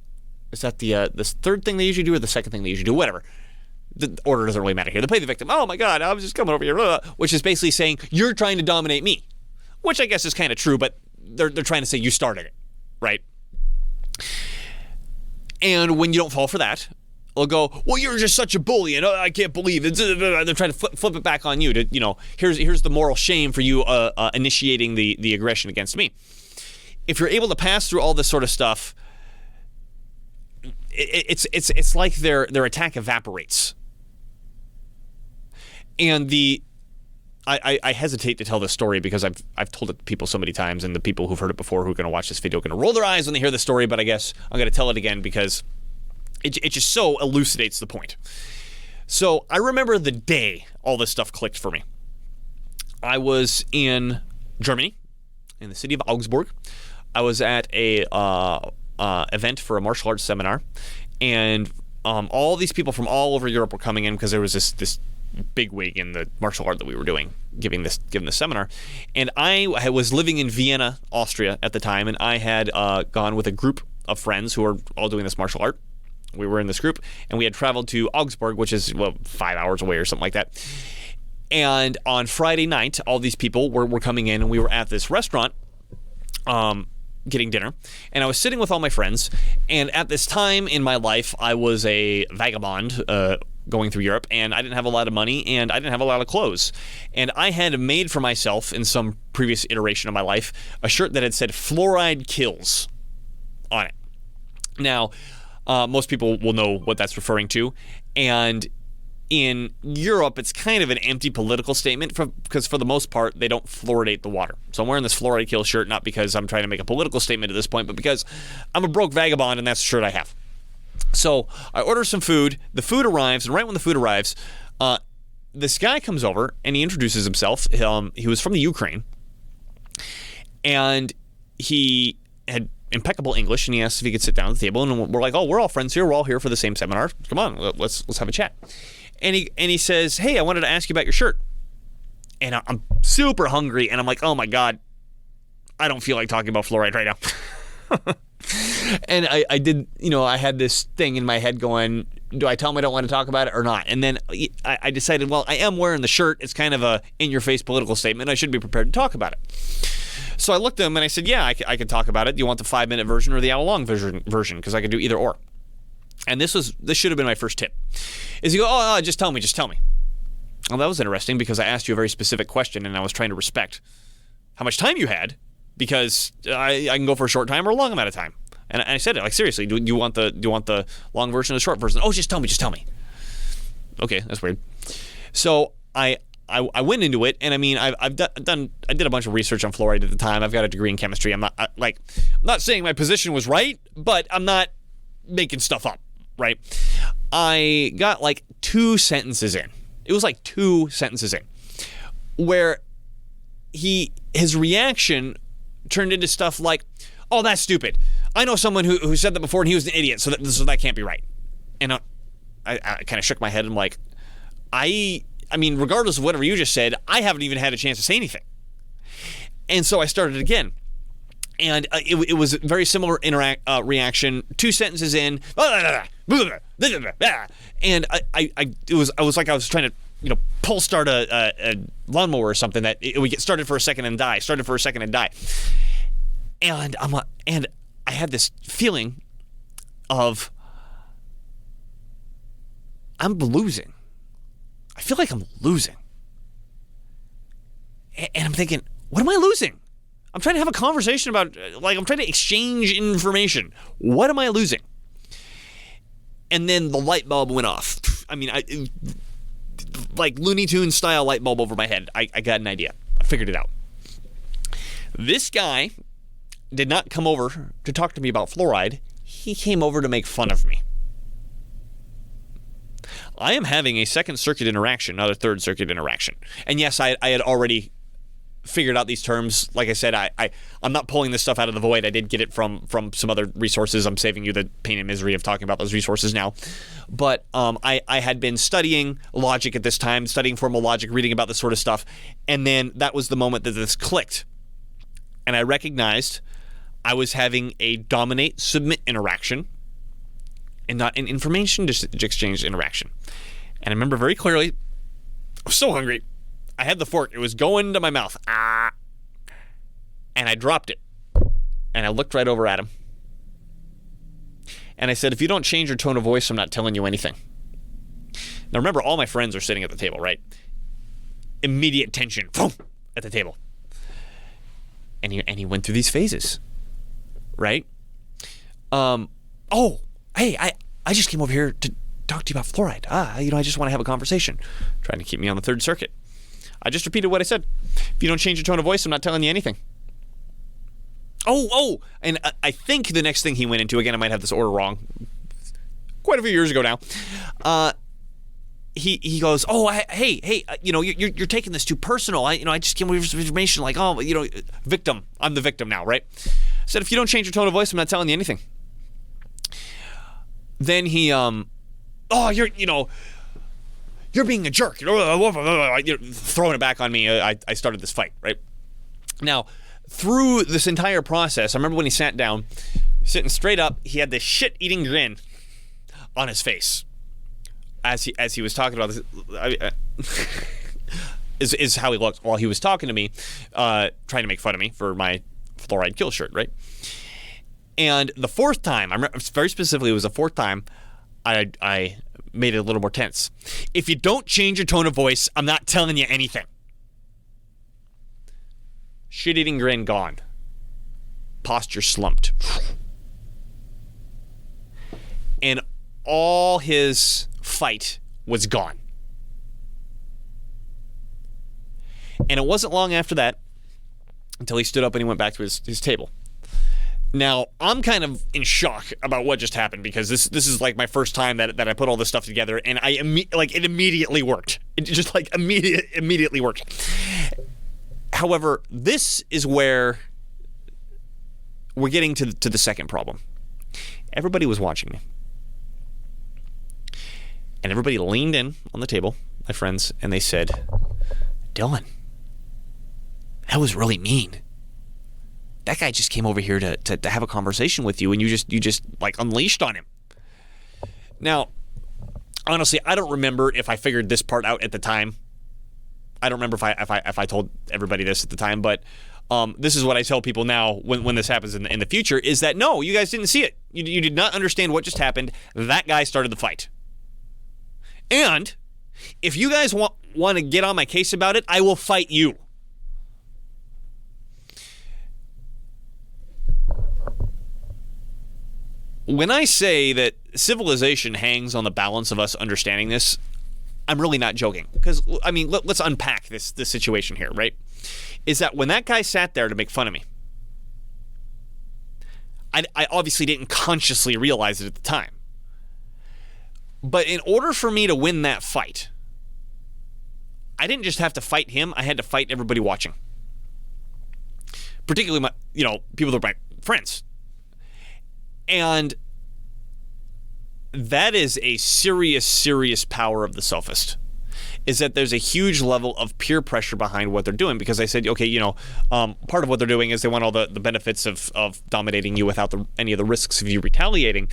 the third thing they usually do, or the second thing they usually do? Whatever. The order doesn't really matter here. They play the victim. Oh my God, I was just coming over here, blah, blah, which is basically saying you're trying to dominate me, which I guess is kind of true, but they're trying to say you started it, right? And when you don't fall for that, they'll go, well, you're just such a bully, and I can't believe it. They're trying to flip it back on you to, here's the moral shame for you initiating the aggression against me. If you're able to pass through all this sort of stuff, it's like their attack evaporates. And I hesitate to tell this story because I've told it to people so many times, and the people who've heard it before who are going to watch this video are going to roll their eyes when they hear the story, but I guess I'm going to tell it again because it just so elucidates the point. So I remember the day all this stuff clicked for me. I was in Germany, in the city of Augsburg. I was at a event for a martial arts seminar, and all these people from all over Europe were coming in because there was this big wig in the martial art that we were doing, giving this seminar. And I was living in Vienna, Austria at the time, and I had gone with a group of friends who were all doing this martial art. We were in this group, and we had traveled to Augsburg, which is 5 hours away or something like that. And on Friday night, all these people were coming in, and we were at this restaurant getting dinner. And I was sitting with all my friends, and at this time in my life, I was a vagabond going through Europe, and I didn't have a lot of money, and I didn't have a lot of clothes. And I had made for myself, in some previous iteration of my life, a shirt that had said "Fluoride Kills" on it. Now, most people will know what that's referring to, and in Europe, it's kind of an empty political statement because for the most part, they don't fluoridate the water. So I'm wearing this Fluoride Kills shirt, not because I'm trying to make a political statement at this point, but because I'm a broke vagabond, and that's the shirt I have. So I order some food. The food arrives, and right when the food arrives, this guy comes over, and he introduces himself. He was from the Ukraine, and he had impeccable English, and he asked if he could sit down at the table, and we're like, oh, we're all friends here. We're all here for the same seminar. Come on, let's have a chat. And he says, hey, I wanted to ask you about your shirt. And I'm super hungry, and I'm like, oh my God, I don't feel like talking about fluoride right now. And I did, I had this thing in my head going, do I tell him I don't want to talk about it or not? And then I decided, well, I am wearing the shirt. It's kind of a in-your-face political statement. I should be prepared to talk about it. So I looked at him and I said, yeah, I can talk about it. Do you want the 5-minute version or the hour-long version? Because I could do either or. And this should have been my first tip. Is you go, oh, just tell me. Well, that was interesting because I asked you a very specific question and I was trying to respect how much time you had, because I can go for a short time or a long amount of time. And I said it, like, seriously, do you want the long version or the short version? Oh, just tell me. Okay, that's weird. So I went into it, and I mean, I did a bunch of research on fluoride at the time. I've got a degree in chemistry. I'm not saying my position was right, but I'm not making stuff up, right? I got like 2 sentences in. It was like 2 sentences in where his reaction turned into stuff like, oh, that's stupid. I know someone who said that before and he was an idiot, so that can't be right. And I kind of shook my head and I'm like, I mean, regardless of whatever you just said, I haven't even had a chance to say anything. And so I started again. And it was a very similar reaction. 2 sentences in, and it was like I was trying to pull start a lawnmower or something that it would get started for a second and die, and I had this feeling of I'm losing. I feel like I'm losing, and I'm thinking, what am I losing? I'm trying to have a conversation about, I'm trying to exchange information. What am I losing? And then the light bulb went off. I mean, like Looney Tunes style light bulb over my head. I got an idea. I figured it out. This guy did not come over to talk to me about fluoride. He came over to make fun of me. I am having a second circuit interaction, not a third circuit interaction. And yes, I had already figured out these terms. Like I said, I'm not pulling this stuff out of the void. I did get it from some other resources. I'm saving you the pain and misery of talking about those resources now. But I had been studying logic at this time, studying formal logic, reading about this sort of stuff. And then that was the moment that this clicked. And I recognized I was having a dominate-submit interaction and not an information exchange interaction. And I remember very clearly, I was so hungry. I had the fork. It was going to my mouth. And I dropped it. And I looked right over at him. And I said, if you don't change your tone of voice, I'm not telling you anything. Now remember, all my friends are sitting at the table, right? Immediate tension at the table. And he went through these phases, right? Oh, hey, I just came over here to talk to you about fluoride. I just want to have a conversation. Trying to keep me on the third circuit. I just repeated what I said. If you don't change your tone of voice, I'm not telling you anything. Oh, and I think the next thing he went into, again, I might have this order wrong, quite a few years ago now, he goes, oh, hey, you're taking this too personal. I just came with information like, victim. I'm the victim now, right? I said, if you don't change your tone of voice, I'm not telling you anything. Then he, you're being a jerk. Throwing it back on me. I started this fight, right? Now, through this entire process, I remember when he sat down, sitting straight up, he had this shit-eating grin on his face as he was talking about this. Is how he looked while he was talking to me, trying to make fun of me for my fluoride kill shirt, right? And the fourth time, I remember very specifically, it was the fourth time, I made it a little more tense. If you don't change your tone of voice, I'm not telling you anything. Shit-eating grin gone. Posture slumped. And all his fight was gone. And it wasn't long after that until he stood up and he went back to his table. Now, I'm kind of in shock about what just happened because this is like my first time that I put all this stuff together, and it immediately worked. It just immediately worked. However, this is where we're getting to the second problem. Everybody was watching me. And everybody leaned in on the table, my friends, and they said, Dylan, that was really mean. That guy just came over here to have a conversation with you, and you just like unleashed on him. Now, honestly, I don't remember if I figured this part out at the time. I don't remember if I told everybody this at the time, but this is what I tell people now when this happens in the future, is that no, you guys didn't see it. You did not understand what just happened. That guy started the fight. And if you guys want to get on my case about it, I will fight you. When I say that civilization hangs on the balance of us understanding this, I'm really not joking. Because, I mean, let's unpack this situation here, right? Is that when that guy sat there to make fun of me, I obviously didn't consciously realize it at the time. But in order for me to win that fight, I didn't just have to fight him, I had to fight everybody watching. Particularly people that are my friends. And that is a serious, serious power of the sophist, is that there's a huge level of peer pressure behind what they're doing. Because I said, okay, part of what they're doing is they want all the benefits of dominating you without any of the risks of you retaliating.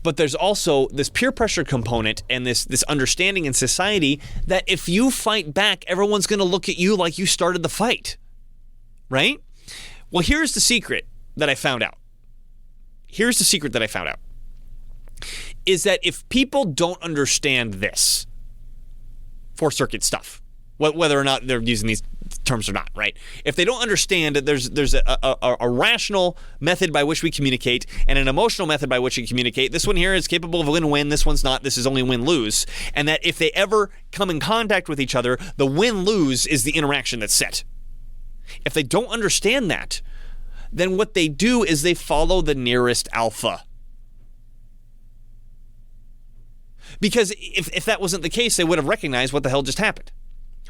But there's also this peer pressure component and this understanding in society that if you fight back, everyone's going to look at you like you started the fight, right? Well, here's the secret that I found out. Is that if people don't understand this Fourth Circuit stuff, whether or not they're using these terms or not, right? If they don't understand that there's a rational method by which we communicate and an emotional method by which we communicate, this one here is capable of win-win, this one's not, this is only win-lose, and that if they ever come in contact with each other, the win-lose is the interaction that's set. If they don't understand that, then what they do is they follow the nearest alpha. Because if that wasn't the case, they would have recognized what the hell just happened.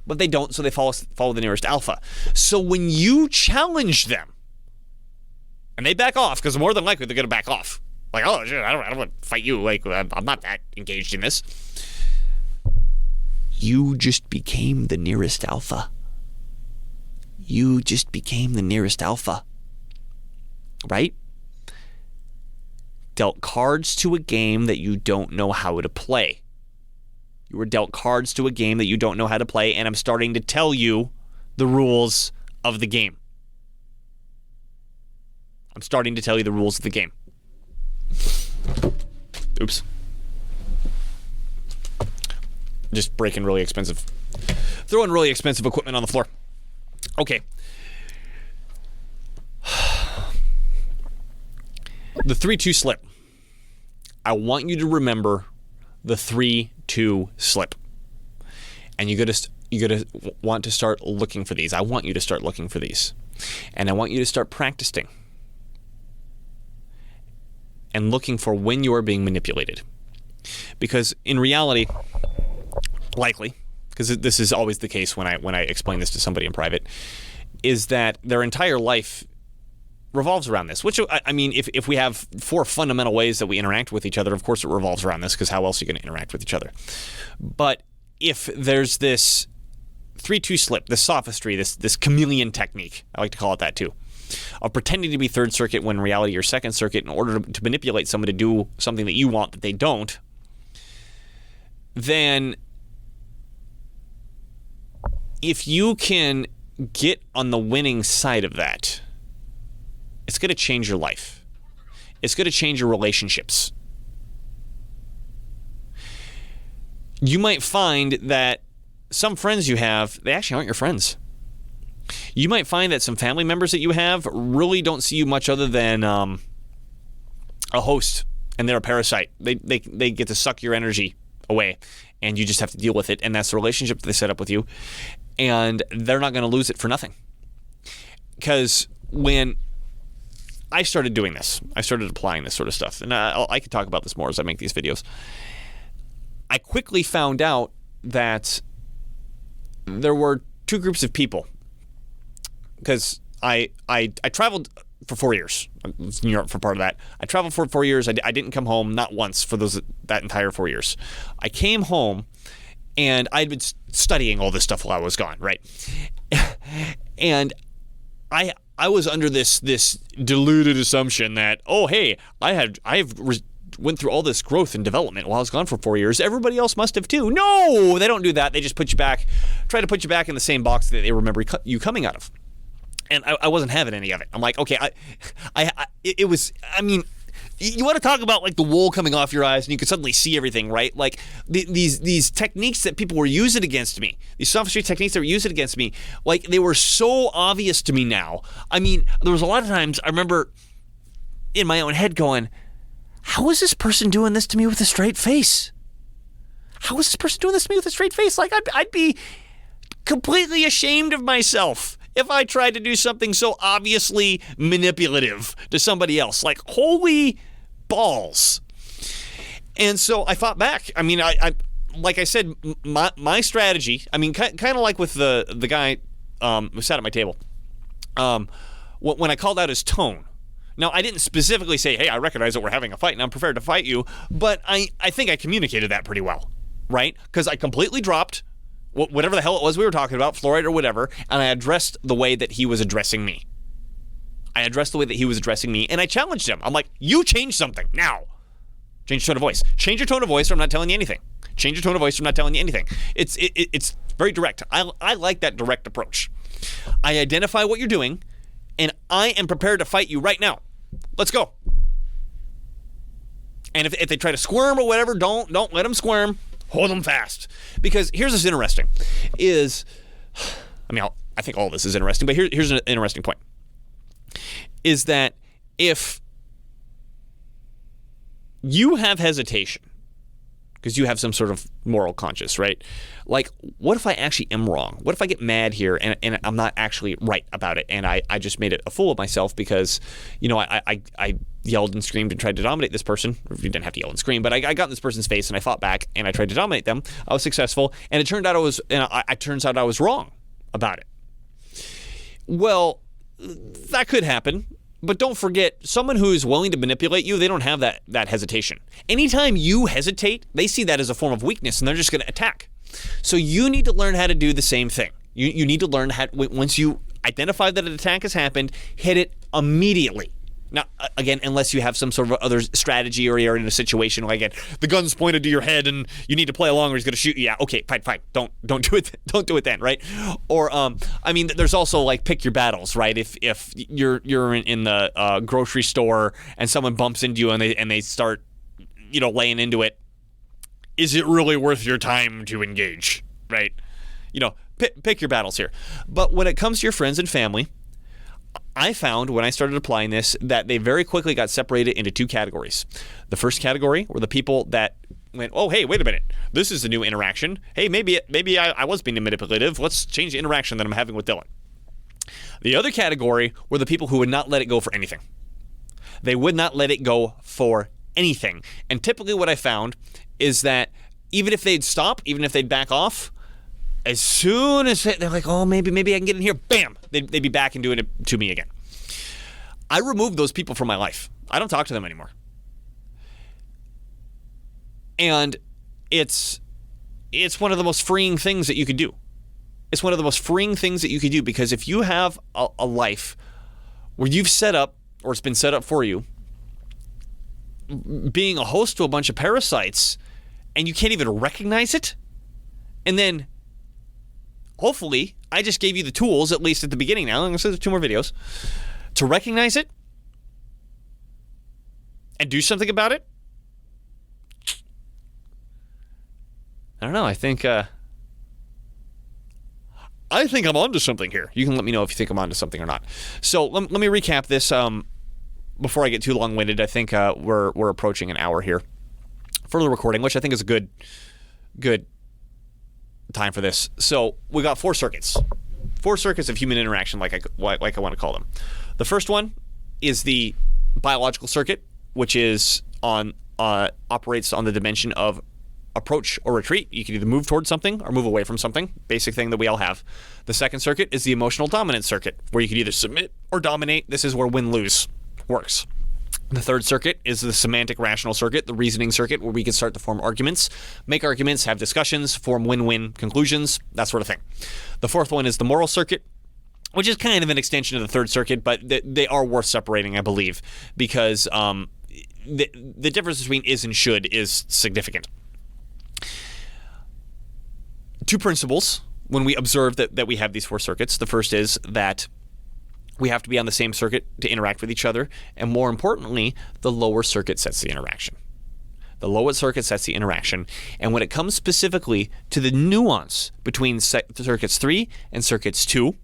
But they don't, so they follow the nearest alpha. So when you challenge them, and they back off, because more than likely they're going to back off. Like, oh, shit, I don't want to fight you. Like, I'm not that engaged in this. You just became the nearest alpha. Right? Dealt cards to a game that you don't know how to play. You were dealt cards to a game that you don't know how to play, and I'm starting to tell you the rules of the game. Oops. Just breaking really expensive. Throwing really expensive equipment on the floor. Okay. The 3-2 slip. I want you to remember the 3-2 slip. And you gotta want to start looking for these. I want you to start looking for these. And I want you to start practicing. And looking for when you are being manipulated. Because in reality, likely, because this is always the case when I explain this to somebody in private, is that their entire life revolves around this. Which, I mean, if we have 4 fundamental ways that we interact with each other, of course it revolves around this, because how else are you going to interact with each other? But if there's this 3-2 slip, this sophistry, this chameleon technique, I like to call it that too, of pretending to be Third Circuit when in reality you're Second Circuit in order to manipulate someone to do something that you want that they don't, then if you can get on the winning side of that, it's going to change your life. It's going to change your relationships. You might find that some friends you have, they actually aren't your friends. You might find that some family members that you have really don't see you much other than a host, and they're a parasite. They get to suck your energy away, and you just have to deal with it, and that's the relationship that they set up with you, and they're not going to lose it for nothing. Because when I started doing this, I started applying this sort of stuff, and I could talk about this more as I make these videos. I quickly found out that there were 2 groups of people, because I traveled for 4 years. I was in Europe for part of that. I traveled for 4 years. I didn't come home, not once, for that entire 4 years. I came home, and I'd been studying all this stuff while I was gone, right? And I was under this deluded assumption that, oh, hey, I've went through all this growth and development while I was gone for 4 years. Everybody else must have too. No, they don't do that. They just try to put you back in the same box that they remember you coming out of. And I wasn't having any of it. I'm like, okay, it was, I mean, you want to talk about like the wool coming off your eyes and you can suddenly see everything, right? Like these techniques that people were using against me, these sophistry techniques that were using against me, like they were so obvious to me now. I mean, there was a lot of times I remember in my own head going, how is this person doing this to me with a straight face? How is this person doing this to me with a straight face? Like I'd be completely ashamed of myself if I tried to do something so obviously manipulative to somebody else. Like, holy balls. And so I fought back. I mean, I like I said, my strategy, I mean, kind of like with the guy who sat at my table, when I called out his tone. Now, I didn't specifically say, hey, I recognize that we're having a fight and I'm prepared to fight you, but I think I communicated that pretty well, right? Because I completely dropped whatever the hell it was we were talking about, fluoride or whatever, and I addressed the way that he was addressing me. And I challenged him. I'm like, you change something now. Change your tone of voice. Change your tone of voice or I'm not telling you anything. Change your tone of voice or I'm not telling you anything. It's very direct. I like that direct approach. I identify what you're doing, and I am prepared to fight you right now. Let's go. And if they try to squirm or whatever, don't let them squirm. Hold them fast. Because here's what's interesting I think all this is interesting, but here's an interesting point. Is that if you have hesitation, because you have some sort of moral conscience, right? Like, what if I actually am wrong? What if I get mad here and I'm not actually right about it, and I just made it a fool of myself because, I yelled and screamed and tried to dominate this person. You didn't have to yell and scream, but I got in this person's face and I fought back and I tried to dominate them. I was successful, and it turned out I was wrong about it. Well, that could happen. But don't forget, someone who is willing to manipulate you, they don't have that hesitation. Anytime you hesitate, they see that as a form of weakness, and they're just going to attack. So you need to learn how to do the same thing. You need to learn how, once you identify that an attack has happened, hit it immediately. Now, again, unless you have some sort of other strategy or you're in a situation like, again, the gun's pointed to your head and you need to play along or he's going to shoot you. Yeah, okay, fine. Don't do it. Don't do it then, right? Or, there's also like pick your battles, right? If you're in the grocery store and someone bumps into you and they start, laying into it, is it really worth your time to engage, right? Pick your battles here. But when it comes to your friends and family, I found when I started applying this that they very quickly got separated into two categories. The first category were the people that went, oh, hey, wait a minute. This is a new interaction. Hey, maybe I was being manipulative. Let's change the interaction that I'm having with Dylan. The other category were the people who would not let it go for anything. They would not let it go for anything. And typically what I found is that even if they'd stop, even if they'd back off, as soon as they're like, oh, maybe I can get in here, bam, they'd be back and doing it to me again. I removed those people from my life. I don't talk to them anymore. And it's one of the most freeing things that you could do. It's one of the most freeing things that you could do, because if you have a life where you've set up, or it's been set up for you, being a host to a bunch of parasites, and you can't even recognize it, and then hopefully, I just gave you the tools, at least at the beginning now, I'm going to say 2 more videos, to recognize it and do something about it. I don't know, I think I'm onto something here. You can let me know if you think I'm onto something or not. So let me recap this before I get too long-winded. I think we're approaching an hour here for the recording, which I think is a good time for this. So we got 4 circuits of human interaction, like I want to call them. The first one is the biological circuit, which is operates on the dimension of approach or retreat. You can either move towards something or move away from something. Basic thing that we all have. The second circuit is the emotional dominance circuit, where you can either submit or dominate. This is where win-lose works. The third circuit is the semantic rational circuit, the reasoning circuit, where we can start to form arguments, make arguments, have discussions, form win-win conclusions, that sort of thing. The fourth one is the moral circuit, which is kind of an extension of the third circuit, but they are worth separating, I believe, because the difference between is and should is significant. Two principles when we observe that we have these four circuits. The first is that we have to be on the same circuit to interact with each other, and more importantly, the lower circuit sets the interaction. The lower circuit sets the interaction, and when it comes specifically to the nuance between circuits 3 and circuits 2,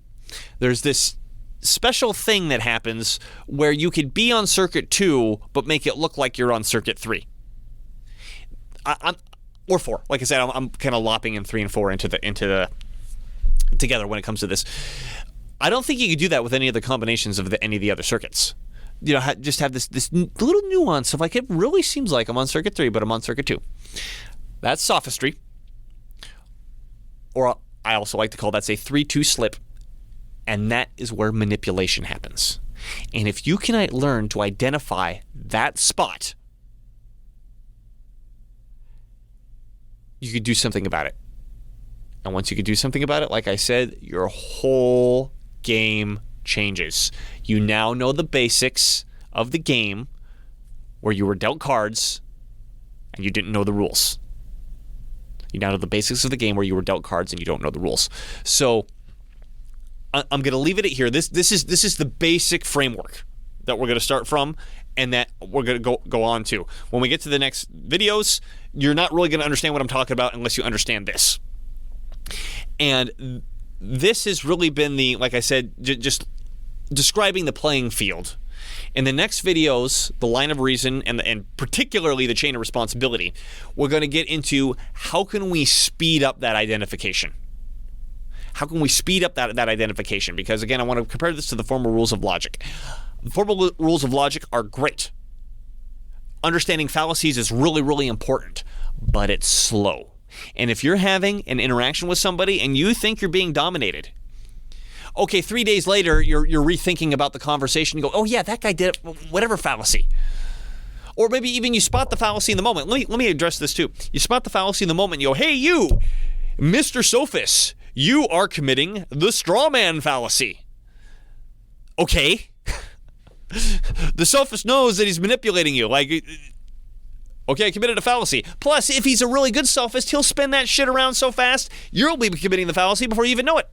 there's this special thing that happens where you could be on circuit 2 but make it look like you're on circuit 3. Or 4. Like I said, I'm kind of lopping in 3 and 4 into the together when it comes to this. I don't think you could do that with any of the combinations of any of the other circuits. You know, just have this little nuance of like, it really seems like I'm on circuit 3, but I'm on circuit 2. That's sophistry. Or I also like to call that, say, 3-2 slip. And that is where manipulation happens. And if you can learn to identify that spot, you could do something about it. And once you could do something about it, like I said, your whole game changes. You now know the basics of the game where you were dealt cards and you didn't know the rules. You now know the basics of the game where you were dealt cards and you don't know the rules. So I'm going to leave it at here. This is the basic framework that we're going to start from and that we're going to go on to. When we get to the next videos, you're not really going to understand what I'm talking about unless you understand this. And this has really been like I said, just describing the playing field. In the next videos, the line of reason and particularly the chain of responsibility, we're going to get into how can we speed up that identification. How can we speed up that identification? Because again, I want to compare this to the formal rules of logic. The formal rules of logic are great. Understanding fallacies is really, really important, but it's slow. And if you're having an interaction with somebody and you think you're being dominated, okay, 3 days later, you're rethinking about the conversation. You go, oh yeah, that guy did whatever fallacy. Or maybe even you spot the fallacy in the moment. Let me address this too. You spot the fallacy in the moment. You go, hey, you, Mr. Sophist, you are committing the straw man fallacy. Okay. The sophist knows that he's manipulating you. Like, okay, I committed a fallacy. Plus, if he's a really good sophist, he'll spin that shit around so fast, you'll be committing the fallacy before you even know it.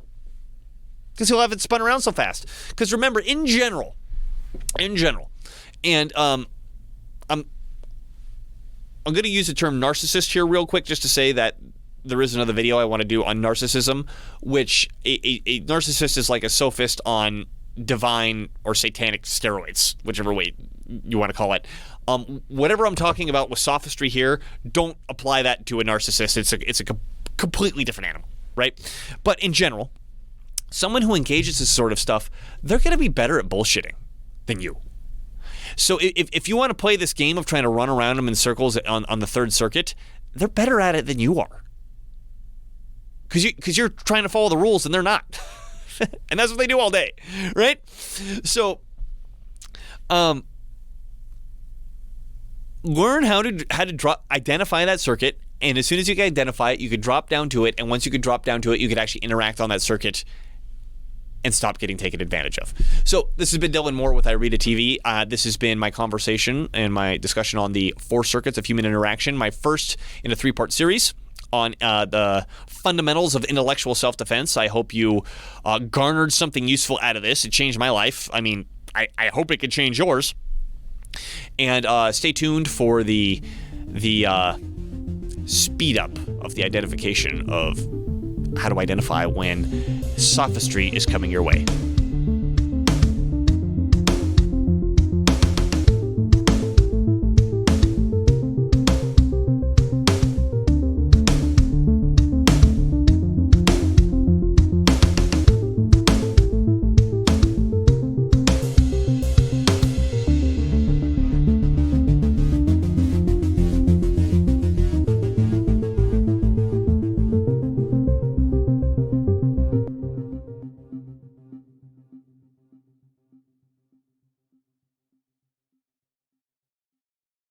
Because he'll have it spun around so fast. Because remember, in general, and I'm going to use the term narcissist here real quick just to say that there is another video I want to do on narcissism, which a narcissist is like a sophist on divine or satanic steroids, whichever way you want to call it. Whatever I'm talking about with sophistry here, don't apply that to a narcissist. It's a completely different animal, right? But in general, someone who engages this sort of stuff, they're going to be better at bullshitting than you. So if you want to play this game of trying to run around them in circles on the third circuit, they're better at it than you are. Because you're trying to follow the rules and they're not. And that's what they do all day, right? So, learn how to identify that circuit, and as soon as you can identify it, you could drop down to it, and once you could drop down to it, you could actually interact on that circuit and stop getting taken advantage of. So this has been Dylan Moore with iRead TV. This has been my conversation and my discussion on the 4 circuits of human interaction, my first in a 3-part series on the fundamentals of intellectual self-defense. I hope you garnered something useful out of this. It changed my life. I mean, I hope it could change yours. And stay tuned for the speed up of the identification of how to identify when sophistry is coming your way.